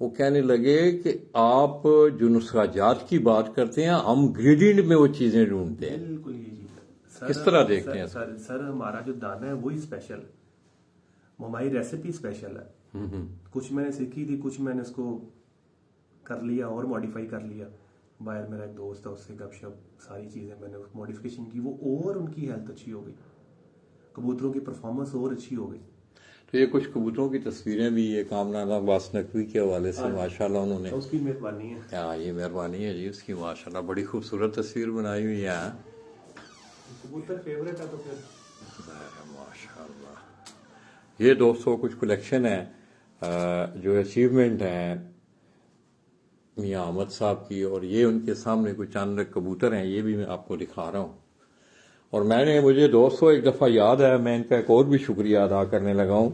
वो कहने लगे कि आप जो नुस्खा जात की बात करते हैं, हम ग्रेडियंट में वो चीजें ढूंढते हैं। बिल्कुल ये चीज किस तरह देखते हैं? सर हमारा जो दाना है वही स्पेशल है, हमारी रेसिपी स्पेशल है। कुछ मैंने सीखी थी, कुछ मैंने इसको कर लिया और मॉडिफाई कर लिया, बाहर मेरा एक दोस्त है, उससे गपशप सारी चीज़ें मैंने मॉडिफिकेशन की, वो और उनकी हेल्थ अच्छी हो गई, कबूतरों की परफॉर्मेंस और अच्छी हो गई। तो ये कुछ कबूतरों की तस्वीरें भी ये कामराना अब्बास नकवी के हवाले से माशाल्लाह उन्होंने, तो उसकी मेहरबानी है। हाँ ये मेहरबानी है जी उसकी, माशाल्लाह बड़ी खूबसूरत तस्वीर बनाई हुई है। कबूतर फेवरेट है तो फिर माशाल्लाह। ये दोस्तों कुछ कलेक्शन है जो अचीवमेंट है मियाँ अहमद साहब की, और ये उनके सामने कुछ चंद कबूतर हैं, ये भी मैं आपको दिखा रहा हूँ। और मुझे दोस्तों एक दफ़ा याद है, मैं इनका एक और भी शुक्रिया अदा करने लगा हूँ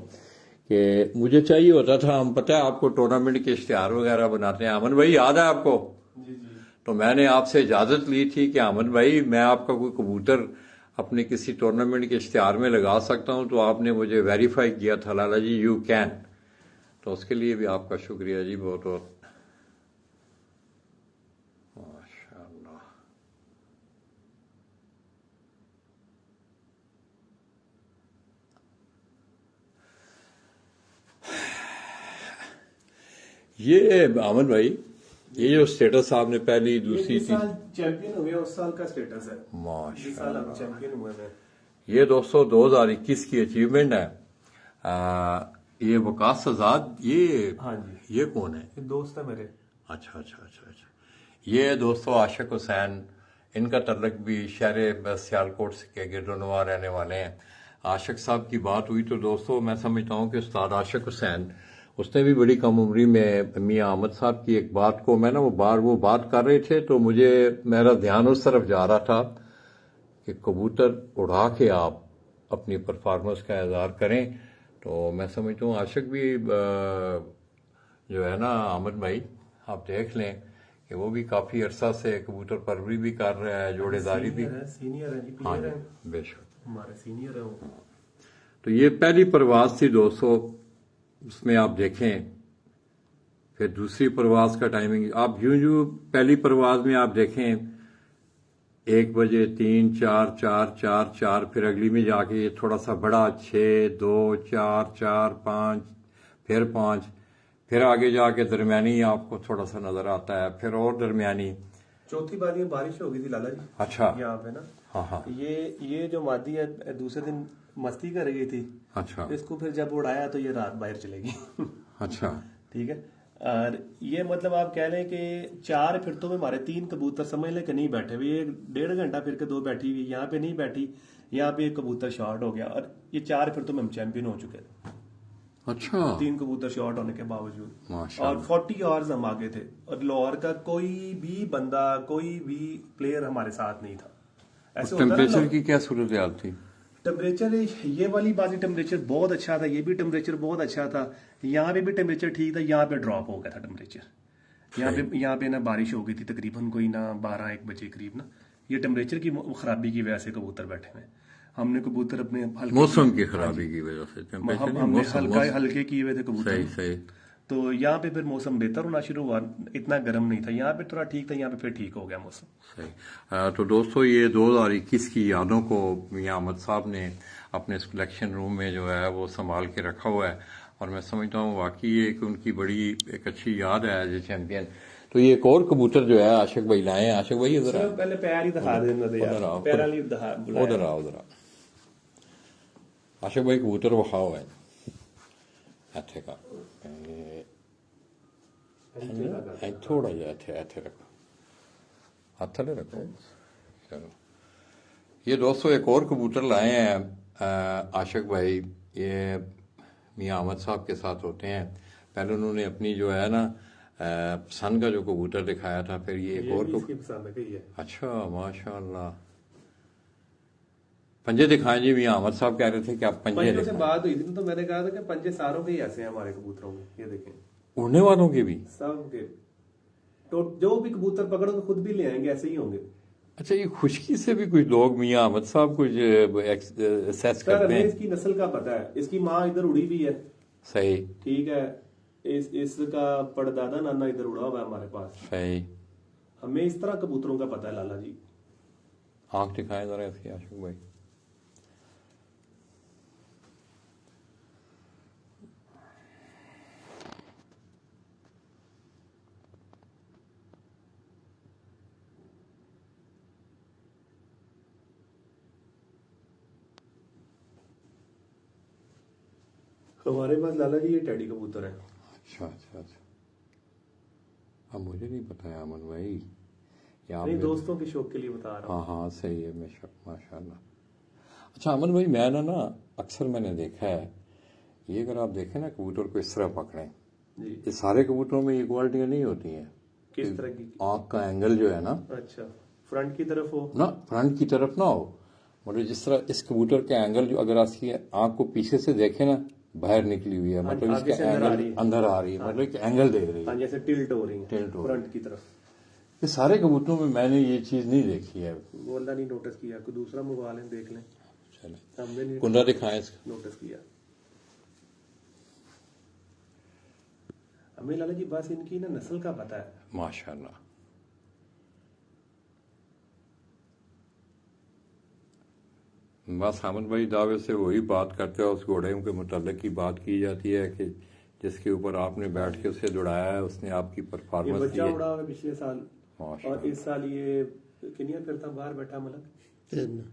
कि मुझे चाहिए होता था, हम पता है आपको टूर्नामेंट के इश्तिहार वगैरह बनाते हैं, अमन भाई याद है आपको? जी जी। तो मैंने आपसे इजाज़त ली थी कि अमन भाई मैं आपका कोई कबूतर अपने किसी टूर्नामेंट के इश्तिहार में लगा सकता हूँ, तो आपने मुझे वेरीफाई किया था, लाला जी यू कैन। तो उसके लिए भी आपका शुक्रिया जी बहुत बहुत। माशाअल्लाह। ये अमन भाई, ये जो स्टेटस आपने पहली दूसरी साल चैंपियन हुए, उस साल का स्टेटस है। माशाअल्लाह, इस साल हम चैंपियन हुए हैं। ये दोस्तों 2021 की अचीवमेंट है। ये वकास आजाद, ये हाँ जी, ये कौन है? ये दोस्त है मेरे। अच्छा अच्छा अच्छा अच्छा। ये दोस्तों आशिक हुसैन, इनका तल्लक भी शहर सियालकोट के गिरदोनवा रहने वाले हैं। आशिक साहब की बात हुई तो दोस्तों मैं समझता हूँ कि उस्ताद आशिक हुसैन, उसने भी बड़ी कम उम्री में मियाँ अहमद साहब की एक बात को, मैं ना वो बात कर रहे थे तो मुझे मेरा ध्यान उस तरफ जा रहा था कि कबूतर उड़ा के आप अपनी परफॉर्मेंस का इज़हार करें। तो मैं समझता हूँ आशिक भी जो है ना अहमद भाई, आप देख लें कि वो भी काफी अरसा से कबूतर परवरी भी कर रहा है, जोड़ेदारी भी। सीनियर है जी, हाँ प्लेयर जी, है, बेशक हमारे सीनियर है वो। तो ये पहली परवाज थी दोस्तों, उसमें आप देखें। फिर दूसरी परवाज का टाइमिंग आप यूं यूं पहली परवाज में आप देखें 1 बजे 3 4 4 4 4, फिर अगली में जाके ये थोड़ा सा बड़ा 6 2 4 4 5, फिर 5, फिर आगे जाके दरमियानी आपको थोड़ा सा नजर आता है, फिर और दरमियानी। चौथी बार ये बारिश हो गई थी लाला जी, अच्छा, यहाँ पे ना। हाँ हाँ, ये जो मादी है दूसरे दिन मस्ती कर रही थी, अच्छा इसको फिर जब उड़ाया तो ये रात बाहर चलेगी। अच्छा, ठीक है। और ये मतलब आप कह लें कि 4 फिरतों में हमारे 3 कबूतर समझ लें कि नहीं बैठे हुए, ये 1.5 घंटा फिर के 2 बैठी हुई, यहाँ पे नहीं बैठी, यहाँ पे एक कबूतर शॉर्ट हो गया, और ये 4 फिरतों में हम चैंपियन हो चुके थे, अच्छा, 3 कबूतर शॉर्ट होने के बावजूद। माशाल्लाह। और 40 आवर्स हम आगे थे, और लाहौर का कोई भी बंदा, कोई भी प्लेयर हमारे साथ नहीं था। ऐसे होता है ना, टेम्परेचर की क्या सूरत हाल थी? टेम्परेचर, ये वाली बाजी टेम्परेचर बहुत अच्छा था, ये भी टेम्परेचर बहुत अच्छा था, यहाँ पे भी टेम्परेचर ठीक था, यहाँ पे ड्रॉप हो गया था टेम्परेचर। यहाँ पे ना बारिश हो गई थी तकरीबन कोई ना 12-1 बजे करीब ना, ये टेम्परेचर की खराबी की वजह से कबूतर बैठे हुए। हमने कबूतर अपने मौसम की खराबी की वजह से टेम्परेचर नहीं, हमने हल्के किए हुए थे कबूतर। सही सही। तो यहाँ पे फिर मौसम बेहतर होना शुरू हुआ, इतना गर्म नहीं था, यहाँ पे थोड़ा ठीक था, यहाँ पे फिर ठीक हो गया मौसम। सही। तो दोस्तों ये 2021 की यादों को मियाँ अहमद साहब ने अपने इस कलेक्शन रूम में जो है वो संभाल के रखा हुआ है, और मैं समझता हूँ वाकई ये कि उनकी बड़ी एक अच्छी याद है एज ए चैंपियन। तो ये एक और कबूतर जो है आशिक भाई लाए हैं। आशिक भाई उधर आओ, पहले पैर ही दिखा देना थे यार, पैर वाली उधर आओ उधर आओ। आशिक भाई कबूतर विखाओ है ਇੱਥੇ का थोड़ा जा ਇੱਥੇ रखो, हाथ थले रखो। चलो ये दोस्तों एक और कबूतर लाए हैं आशिक भाई, ये मियाँ अहमद साहब के साथ होते हैं। पहले उन्होंने अपनी जो है ना सन का जो कबूतर दिखाया था, फिर ये एक और अच्छा माशाल्लाह। पंजे दिखाएं जी, मियाँ अहमद साहब कह रहे थे कि आप पंजे से बात हुई थी तो मैंने कहा था कि पंजे सारों के ही ऐसे हैं हमारे कबूतरों के, ये देखें उड़ने वालों के भी सब के, तो जो भी कबूतर पकड़ो खुद भी ले आएंगे, ऐसे ही होंगे। अच्छा, ये खुशकी से भी कुछ लोग मियाँ अहमद साहब कुछ एसेस करते हैं? इसकी नस्ल का पता है, इसकी माँ इधर उड़ी भी है, सही, ठीक है, इसका पड़दादा नाना इधर उड़ा हुआ है हमारे पास। सही। हमें इस तरह कबूतरों का पता है लाला जी। आंख दिखाएं जरा इसकी आशिक भाई। हमारे पास लाला जी ये टेडी कबूतर है। अच्छा अच्छा अच्छा, अब मुझे नहीं पता है अमन भाई, यहाँ नहीं, पे- दोस्तों के शौक के लिए बता रहा हूँ। हाँ हाँ सही है, माशाल्लाह। अच्छा अमन भाई, मैं ना अक्सर मैंने देखा है, ये अगर आप देखें ना कबूतर को इस तरह पकड़ें, जी। ये सारे कबूतरों में ये क्वालिटियां नहीं होती हैं। किस तरह की? आंख का एंगल जो है ना, अच्छा, फ्रंट की तरफ हो ना फ्रंट की तरफ ना हो, मतलब जिस तरह इस कबूतर का एंगल जो अगर आपकी आंख को पीछे से देखे ना, बाहर निकली हुई है, हाँ, मतलब आगे इसका से अंदर आ एंगल रही है। अंदर आ रही है, मतलब एक एंगल दे रही हाँ, है। जैसे टिल्ट हो रही है टिल्ट हो रही फ्रंट की तरफ। ये सारे कबूतरों में मैंने ये चीज नहीं देखी है। वो अल्लाह नहीं नोटिस किया, कोई दूसरा मंगवा लें, देख लें। चले हमने नहीं कुंडा दिखाएं इसका। नोटिस किया। हमें लाला जी बस इनकी ना नस्ल का पता है। माशाल्लाह। बस हामिद भाई दावे से वही बात करते हैं, उस घोड़े के मुतालिक की बात की जाती है कि जिसके ऊपर आपने बैठ के उसे दौड़ाया है, उसने आपकी ये परफॉर्मेंस दी बच्चा है। उड़ा हुआ है पिछले साल, माशाल्लाह। और इस साल ये किनिया फिरता बाहर बैठा मलक। 3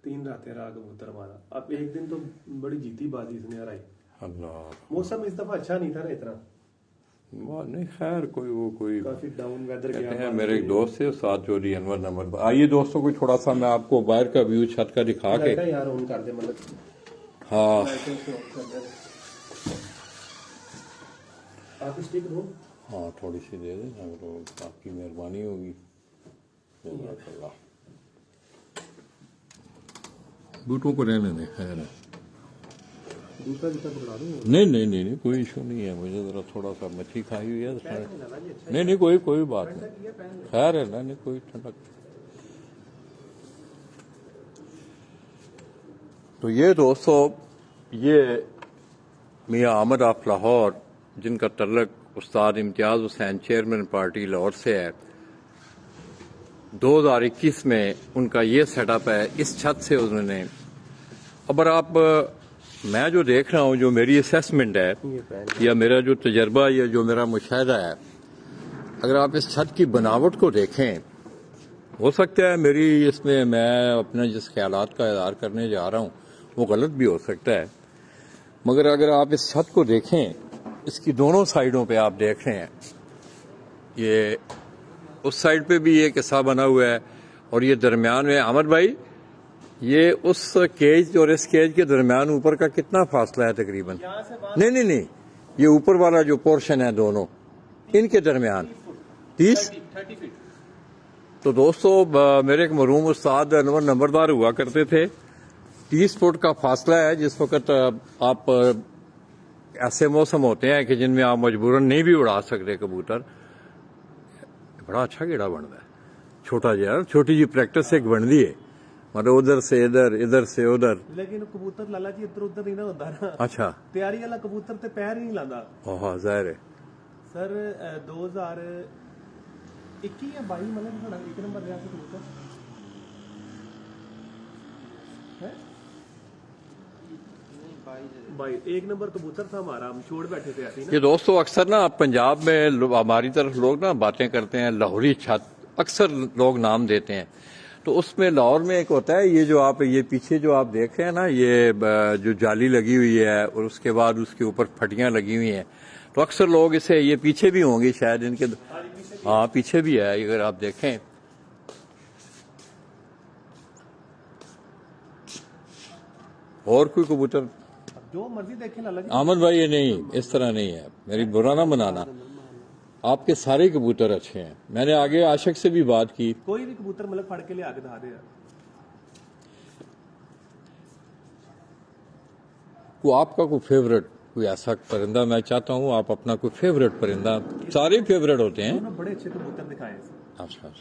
3 रातें रहा कबूतर हमारा। अब एक दिन तो बड़ी जीती बाजी इसने हराई। अल्लाह। मौसम इस दफा अच्छा नहीं था ना इतना, नहीं खैर कोई काफी डाउन वेदर कहते गया। हैं, मेरे एक दोस्त है उस्ताद चौधरी अनवर नंबर। आइए दोस्तों को थोड़ा सा मैं आपको बाहर का व्यू छत का दिखा के। लाइटें यार ऑन कर दे मलक। हाँ लाइटें से ऑन कर दे। आप स्टिक दो। हाँ थोड़ी सी दे देना, तो आपकी मेहरबानी होगी। जज़ाकल्लाह। बूटों को रहने दें, खैर है। दूसरा जूता पकड़ा दूं? नहीं कोई इशू नहीं है, मुझे जरा थोड़ा सा मच्छी खाई हुई है तो नहीं कोई बात नहीं, खैर है ना, नहीं कोई ठंडक। तो ये दोस्तों, ये मियां अहमद ऑफ लाहौर, जिनका तल्लक उस्ताद इम्तियाज हुसैन चेयरमैन पार्टी लाहौर से है, 2021 में उनका ये सेटअप है। इस छत से उन्होंने, अगर आप, मैं जो देख रहा हूं, जो मेरी असेसमेंट है या मेरा जो तजर्बा या जो मेरा मुशाहिदा है, अगर आप इस छत की बनावट को देखें, हो सकता है मेरी इसमें मैं अपने जिस ख्यालात का इज़हार करने जा रहा हूं वो गलत भी हो सकता है, मगर अगर आप इस छत को देखें, इसकी दोनों साइडों पे आप देख रहे हैं, ये उस साइड पे भी एक हिस्सा बना हुआ है और ये दरमियान में, अहमद भाई ये उस केज और इस केज के दरमियान ऊपर का कितना फासला है तकरीबन? नहीं, ये ऊपर वाला जो पोर्शन है दोनों, इनके दरमियान 30 फीट। तो दोस्तों, मेरे एक मरूम उस्ताद अनवर नंबरदार हुआ करते थे, 30 फुट का फासला है। जिस वक्त आप ऐसे मौसम होते हैं कि जिनमें आप मजबूरन नहीं भी उड़ा सकते कबूतर, बड़ा अच्छा कीड़ा बनता है, छोटा जो है, छोटी जी प्रैक्टिस एक बनती है, मतलब उधर से इधर से उधर। लेकिन कबूतर लाला जी इधर उधर नहीं ना होता ना। अच्छा, तैयारी वाला कबूतर ते पैर ही नहीं लाता। हाँ जाहिर है। सर 2021 या 22 मतलब थोड़ा 1 नंबर गया था कबूतर है। 1 नंबर कबूतर था हमारा, हम छोड़ बैठे थे ऐसे ही ये ना। दोस्तों अक्सर ना पंजाब में हमारी तरफ लोग ना बातें करते हैं, लाहौरी छत अक्सर लोग नाम देते हैं। तो उसमें लाहौर में एक होता है, ये जो आप ये पीछे जो आप देख रहे हैं ना, ये जो जाली लगी हुई है और उसके बाद उसके ऊपर फटियां लगी हुई हैं, तो अक्सर लोग इसे, ये पीछे भी होंगी शायद इनके, हाँ पीछे भी है अगर आप देखें। और कोई कबूतर जो मर्जी देखे लाला जी। अहमद भाई, ये नहीं, इस तरह नहीं है, मेरी बुरा ना बनाना, आपके सारे कबूतर अच्छे हैं। मैंने आगे आशिक से भी बात की, कोई भी कबूतर मतलब फड़ के ले आगे दिखा दे यार। को आपका कोई फेवरेट कोई ऐसा परिंदा, मैं चाहता हूँ आप अपना कोई फेवरेट परिंदा, सारे फेवरेट होते हैं। दोनों बड़े अच्छे कबूतर दिखाए अच्छा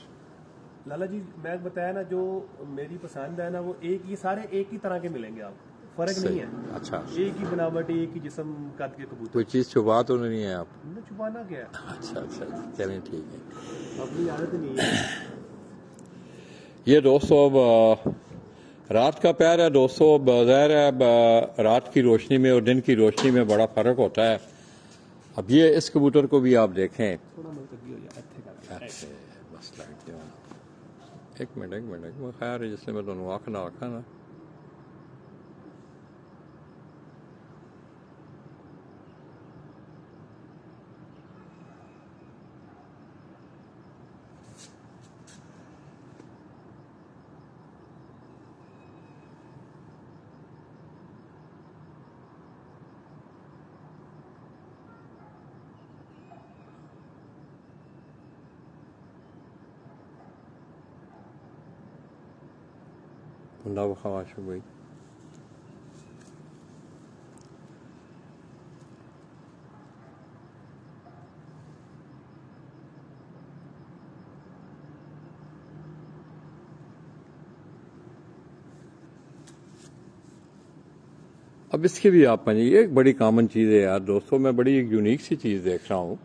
लाला जी। मैं बताया ना, जो मेरी पसंद है ना, वो एक, ये सारे एक ही तरह के मिलेंगे, आप फर्क नहीं है। अच्छा, एक ही बनावट, एक ही जिस्म कद के कबूतर। कोई चीज छुपा तो नहीं है आप? हमने छुपाना क्या है, अच्छा चलें ठीक है। अपनी आदत नहीं है। ये दोस्तों अब रात का प्यार है दोस्तों, ज़ाहिर है रात की रोशनी में और दिन की रोशनी में बड़ा फर्क होता है। अब ये इस कबूतर को भी आप देखें, थोड़ा मुल्तकी हो जाए, अच्छे का। अच्छे बस लाइट दो, एक मिनट वो खैर है, जिससे मैं दोनों आँख ना रखा ना, कुंदा बखावा आशुक भाई। अब इसकी भी आप पंजे, ये एक बड़ी कॉमन चीज़ है यार दोस्तों, मैं बड़ी एक यूनिक सी चीज़ देख रहा हूँ।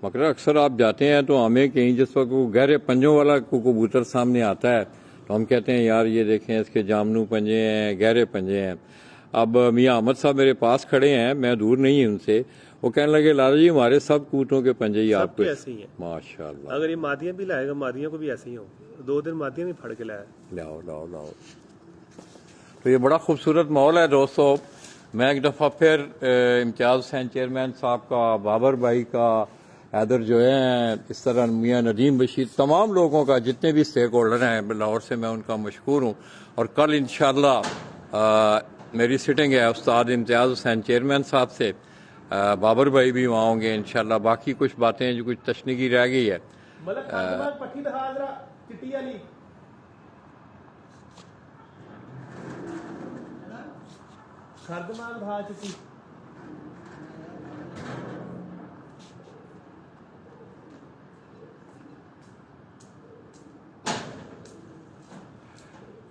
मगर अक्सर आप जाते हैं तो हमें कहीं जिस वक्त वो गहरे पंजों वाला कबूतर सामने आता है तो हम कहते हैं यार ये देखें इसके जामनू पंजे हैं, गहरे पंजे हैं। अब मियाँ अहमद साहब मेरे पास खड़े हैं, मैं दूर नहीं हूं उनसे, वो कहने लगे लाला जी हमारे सब कबूतरों के पंजे ही आपको सबके ऐसे ही हैं। माशाल्लाह। अगर ये मादियां भी लाएगा, मादियां को भी ऐसे ही हो। 2 दिन मादियां भी फड़ के लाया। लाओ लाओ लाओ। तो ये बड़ा खूबसूरत माहौल है दोस्तों। मैं एक दफ़ा फिर इम्तियाज़ हुसैन चेयरमैन साहब का, बाबर भाई का, हैदर जो है, इस तरह मियाँ नदीम बशीर, तमाम लोगों का, जितने भी स्टेक होल्डर हैं लाहौर से, मैं उनका मशकूर हूँ। और कल इंशाअल्लाह मेरी सिटिंग है उस्ताद इम्तियाज़ हुसैन चेयरमैन साहब से, बाबर भाई भी वहाँ होंगे इंशाअल्लाह। बाकी कुछ बातें जो कुछ तशनीकी रह गई है, पट्टी दिखा जरा चिट्टी वाली। खरदमाग दिखा चिट्टी।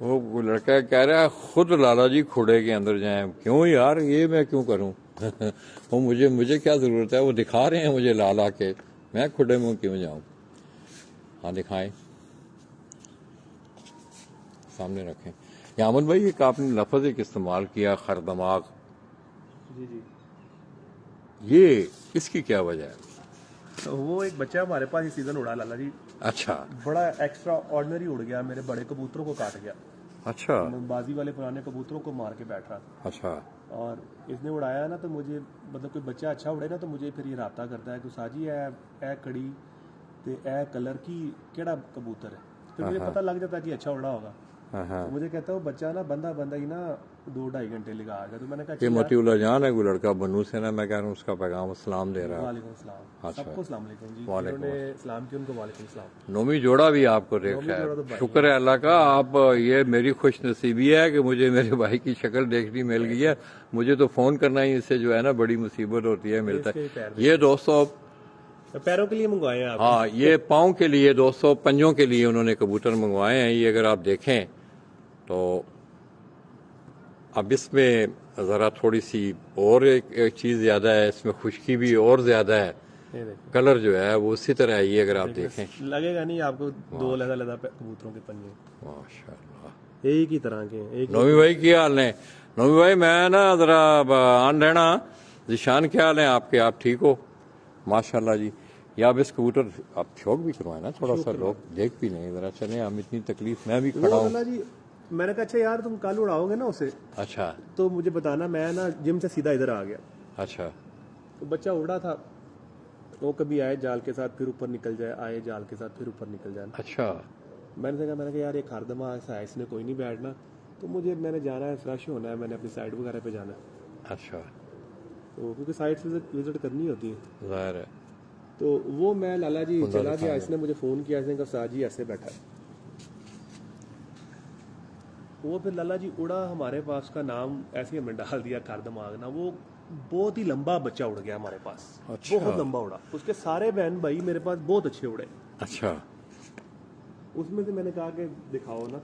वो लड़का कह रहा है खुद लाला जी खुड़े के अंदर जाएं। क्यों यार, ये मैं क्यों करूं? वो मुझे क्या जरूरत है, वो दिखा रहे हैं मुझे लाला के, मैं खुडे में क्यों जाऊं? हाँ दिखाएं, सामने रखें। यामन भाई एक आपने लफ्ज एक इस्तेमाल किया, खरदमाग, जी जी। ये इसकी क्या वजह है? तो वो एक बच्चा हमारे पास इस सीजन उड़ा लाला जी, अच्छा बड़ा एक्स्ट्रा ऑर्डिनरी उड़ गया, मेरे बड़े कबूतरों को काट गया। अच्छा बाजी वाले पुराने कबूतरों को मार के बैठ रहा। अच्छा और इसने उड़ाया ना, तो मुझे मतलब कोई बच्चा अच्छा उड़े ना, तो मुझे फिर ये राब्ता करता है कि साजी ए कड़ी ते ए कलर की केड़ा कबूतर है। फिर मुझे पता लग जाता है कि अच्छा उड़ा होगा। हाँ। तो मुझे कहता है वो बच्चा ना बंदा ही ना 2-2.5 घंटे लगा आ गया। तो मैंने कहा ये अच्छा यार, मोतीउल्लाह जान है कोई लड़का बनू से ना, मैं कह रहा हूँ उसका पैगाम सलाम दे रहा है। वालेकुम सलाम। अच्छा। सबको सलाम अलैकुम जी। वालेकुम जिन्होंने सलाम किया उनको वालेकुम सलाम। नोमी जोड़ा भी आपको नोमी देखा जोड़ा तो है, भाई शुक्र है अल्लाह का। आप ये मेरी खुश नसीबी है कि मुझे मेरे भाई की शक्ल देखनी मिल गई है। मुझे तो फोन करना ही इससे जो है ना बड़ी मुसीबत होती है, मिलता इसके है। पैर ये दोस्तों, पैरों के लिए मंगवाए हैं आप? हाँ ये पाँव के लिए दोस्तों, पंजों के लिए उन्होंने कबूतर मंगवाए हैं। ये अगर आप देखें तो अब इसमें ज़रा थोड़ी सी और एक चीज़ ज़्यादा है, इसमें खुश्की भी और ज़्यादा है। ये देखो, कलर जो है वो उसी तरह है, ये अगर आप देखें। लगेगा नहीं आपको 2 अलग-अलग कबूतरों के पंजे माशाल्लाह। एक ही तरह के, एक ही। नोमी भाई क्या हाल है? नोमी भाई मैं ना ज़रा आन रहना। जिशान क्या हाल है आपके? आप ठीक हो? माशाल्लाह जी। या अब इस कबूतर आप शौक भी करवाए ना थोड़ा सा, लोग देख भी नहीं ज़रा चले, हम इतनी तकलीफ, मैं भी खड़ा हूँ। लाला जी मैंने कहा अच्छा यार तुम कल उड़ाओगे ना उसे, अच्छा तो मुझे बताना। मैं ना जिम से सीधा इधर आ गया। अच्छा तो बच्चा उड़ा था, वो कभी आए जाल के साथ फिर ऊपर निकल जाए, आए जाल के साथ फिर ऊपर निकल जाए। अच्छा मैंने कहा यार ये खारदमा ऐसा है, इसने कोई नहीं बैठना, तो मैंने जाना है, फ्रेश होना है, मैंने अपनी साइड वगैरह पे जाना है। अच्छा तो क्योंकि साइड विजिट करनी होती है, जाहिर है। तो वो मैं लाला जी खुदा चला गया। दिखाएगा। इसने मुझे फोन किया, इसने कहा साजी ऐसे बैठा है। वो फिर लाला जी उड़ा, हमारे पास का नाम ऐसे ही हमने डाल दिया खारदमाग ना। वो बहुत ही लंबा बच्चा उड़ गया हमारे पास। अच्छा। बहुत लंबा उड़ा। उसके सारे बहन भाई मेरे पास बहुत अच्छे उड़े। अच्छा उसमें से मैंने कहा कि दिखाओ ना।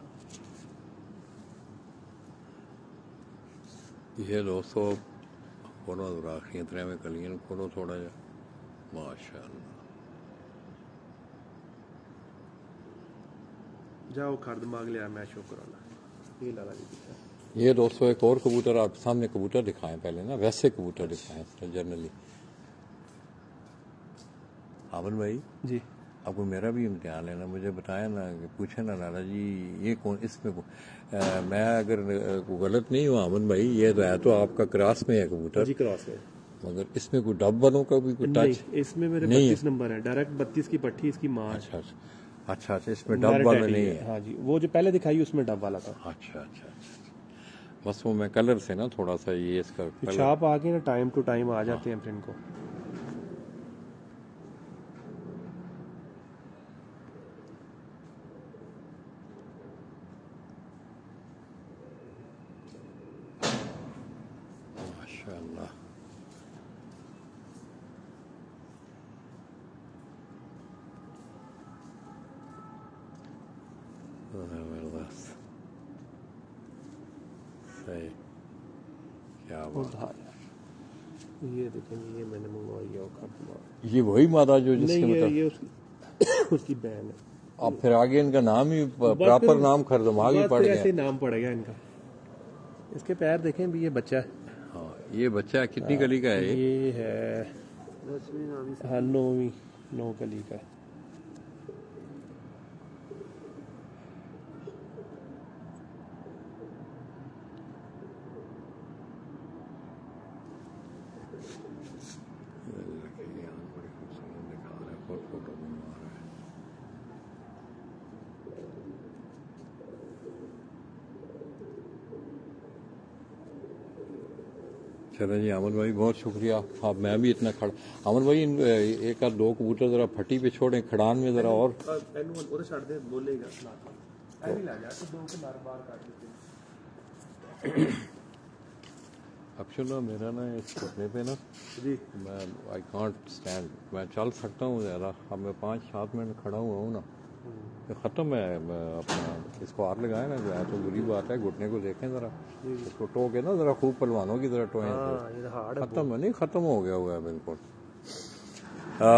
ये दोस्तों खोलो आखिरी तरह में कलियन खोलो थोड़ा जा। माशाल्लाह। जाओ खारदमाग ले आया, मैं शो कराना। ये लाला जी दिखा। ये दोस्तों एक और कबूतर आप सामने कबूतर दिखाएं पहले ना, वैसे कबूतर दिखाएं जनरली। आमन भाई जी आपको मेरा भी इम्तिहान लेना, मुझे बताया ना कि पूछे ना लाला जी ये कौन इसमें मैं अगर गलत नहीं हूँ आमन भाई, ये तो है तो आपका क्रॉस में है कबूतर जी, क्रॉस है। मगर इसमें कोई डब वालों का भी कोई टच नहीं, इसमें मेरे नहीं है। 32 नंबर है, डायरेक्ट 32 की पट्टी इसकी माँ है। अच्छा अच्छा इसमें डब वाला नहीं है। हाँ जी, वो जो पहले दिखाई उसमें डब वाला था। अच्छा अच्छा अच्छा। बस वो मैं कलर से ना थोड़ा सा ये इसका कलर छाप आके ना टाइम टू टाइम आ जाते हैं प्रिंट को। जबरदस्त, सही, क्या बात। ये देखें, ये मैंने मंगवाई है और खत्म। ये वही मादा जो जिसके नहीं, मतलब ये उसकी उसकी बहन है। अब फिर आगे इनका नाम ही बस प्रॉपर फिर- नाम खरदमाग ही बस पड़ फिर गया। ऐसे ही नाम पड़ेगा इनका। इसके पैर देखें भी, ये बच्चा है। हाँ, ये बच्चा कितनी कली का है ये? ये है 10वीं 9वीं हाँ 9 कली का है। बड़ी खूबसूरत दिखा रहा है, बहुत फोटो बनवा रहा है। चलो जी अमर भाई, बहुत शुक्रिया। आप मैं भी इतना खड़ा अमर भाई, एक आध दो कबूतर जरा फटी पे छोड़े खड़ान में जरा और ਉਹਦੇ ਛੱਡ ਦੇ ਬੋਲੇਗਾ ਐ ਵੀ ਲੈ ਜਾ ਤੇ ਦੋ ਕੇ ਨਰ ਬਾਹਰ ਕੱਢ ਦਿੱਤੇ। एक्चुअली मेरा ना इस घुटने पे ना जी मैं आई कांट स्टैंड, मैं चल सकता हूँ ज़्यादा। अब मैं 5-7 मिनट खड़ा हुआ हूँ ना, ये ख़त्म है। मैं अपना इसको हाथ लगाए ना, जो है तो बुरी बात है। घुटने को देखें ज़रा, इसको टो के ना ज़रा खूब पलवानों की तरह टोएं। ये हार्ड है। ख़त्म है, नहीं ख़त्म हो गया हुआ है बिल्कुल।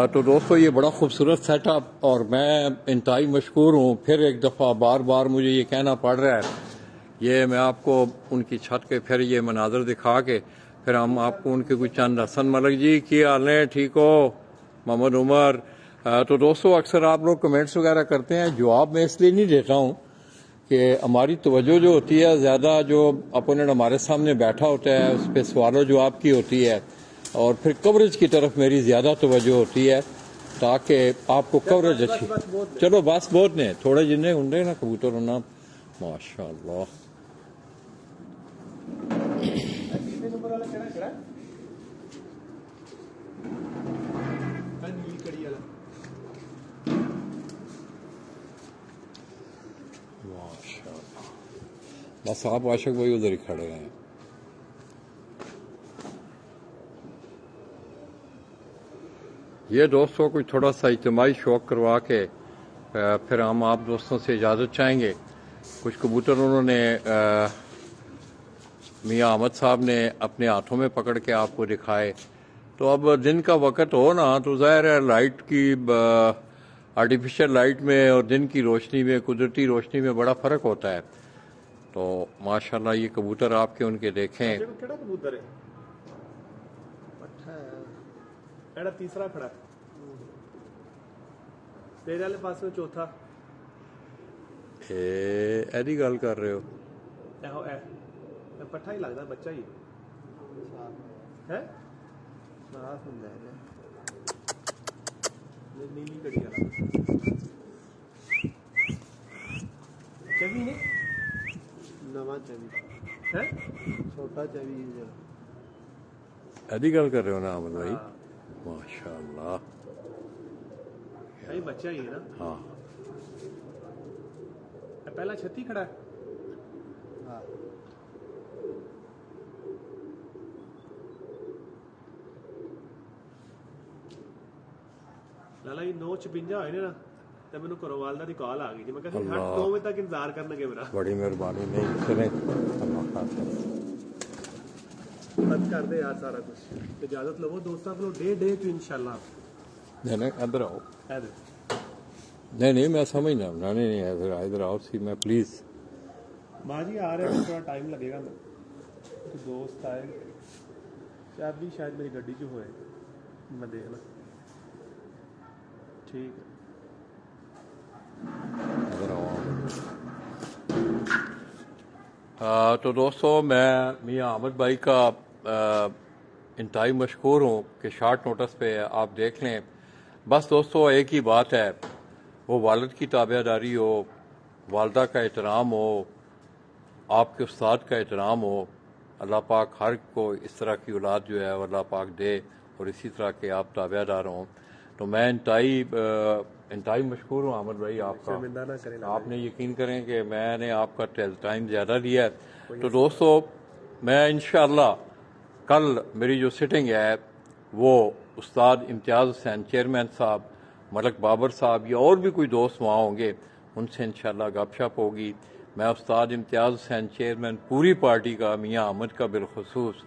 तो दोस्तों ये बड़ा खूबसूरत सेटअप, और मैं इंतहाई मशकूर हूँ। फिर एक दफ़ा बार बार मुझे ये कहना पड़ रहा है, ये मैं आपको उनकी छत के फिर ये मनाजर दिखा के फिर हम आपको उनके कुछ चंद हसन मलिक जी की हाल है, ठीक हो, मोहम्मद उमर। तो दोस्तों अक्सर आप लोग कमेंट्स वगैरह करते हैं, जवाब मैं इसलिए नहीं देता हूँ कि हमारी तवज्जो जो होती है ज़्यादा जो अपोनेंट हमारे सामने बैठा होता है उस पर सवाल जवाब की होती है, और फिर कवरेज की तरफ मेरी ज़्यादा तवज्जो होती है ताकि आपको कवरेज अच्छी। चलो बस बहुत ने थोड़े जिन्हें होंगे ना कबूतर होना, माशाअल्लाह। नंबर वाला केड़ा नीली कड़ी वाला। माशाअल्लाह, बस आप आशिक भाई उधर ही खड़े हैं। ये दोस्तों कुछ थोड़ा सा इज्तिमाई शौक करवा के फिर हम आप दोस्तों से इजाज़त चाहेंगे। कुछ कबूतर उन्होंने मियाँ अहमद साहब ने अपने हाथों में पकड़ के आपको दिखाए। तो अब दिन का वक्त हो ना, तो ज़ाहिर है लाइट की आर्टिफिशियल लाइट में और दिन की रोशनी में, कुदरती रोशनी में बड़ा फ़र्क होता है। तो माशाल्लाह ये कबूतर आपके उनके देखें। केड़ा कबूतर है? पट्ठा है। एड़ा तीसरा खड़ा है, तेरे वाले पास में चौथा। एदी गल कर रहे हो? एहो ए पट्ठा ही लगता, बच्चा ही है। साफ ਹੁੰਦਾ ਹੈ। नीली कड़ी वाला चवी ने ਨਵਾਂ ਚਵੀ है। ਛੋਟਾ ਚਵੀ ਜਿਹੜਾ एदी गल कर रहे हो ना अमन भाई? माशाल्लाह, सही बच्चा ही है ना। हाँ। पहला छत्ती खड़ा है। ਹਾਂ लाला ये 9:56 होए ने ना, ਤੇ ਮੈਨੂੰ ਘਰੋਂ ਵਾਲਦਾ ਦੀ ਕਾਲ ਆ ਗਈ ਜੀ। ਮੈਂ ਕਹਿੰਦਾ ਅੱਲਾਹ। 2 ਵਜੇ ਤੱਕ ਇੰਤਜ਼ਾਰ ਕਰਨਗੇ ਮੇਰਾ। बड़ी मेहरबानी, नहीं चले अल्लाह हाफ़िज़। बंद कर दे यार सारा कुछ, इजाजत लवो दोस्तों को डे टू इंशाल्लाह। नहीं नहीं इधर आओ। है दे नहीं नहीं मैं समझना, नहीं नहीं इधर आओ सी, मैं प्लीज़। माँ जी आ रहे हैं, थोड़ा टाइम लगेगा। तो दोस्त आए, चाबी शायद मेरी गड्डी च होए, मैं देखना। ठीक है इधर आओ। तो दोस्तों मैं मियाँ अहमद भाई का इंतहाई मशहूर हूँ कि शॉर्ट नोटिस पे आप देख लें। बस दोस्तों एक ही बात है, वो वालिद की ताबेदारी हो, वालदा का एहतराम हो, आपके उस्ताद का एहतराम हो। अल्लाह पाक हर को इस तरह की औलाद जो है अल्लाह पाक दे, और इसी तरह के आप ताबेदार हों। तो मैं इंतहाई मशहूर हूँ अहमद भाई आपका। शर्मिंदा ना करें लाला। आपने यकीन करें कि मैंने आपका टाइम ज़्यादा दिया है। तो दोस्तों मैं इंशाअल्लाह कल मेरी जो सिटिंग है वो उस्ताद इम्तियाज़ हुसैन चेयरमैन साहब, मलक बाबर साहब या और भी कोई दोस्त वहाँ होंगे, उनसे इंशाल्लाह गपशप होगी। मैं उस्ताद इम्तियाज़ हुसैन चेयरमैन पूरी पार्टी का, मियाँ अहमद का बिलखुसूस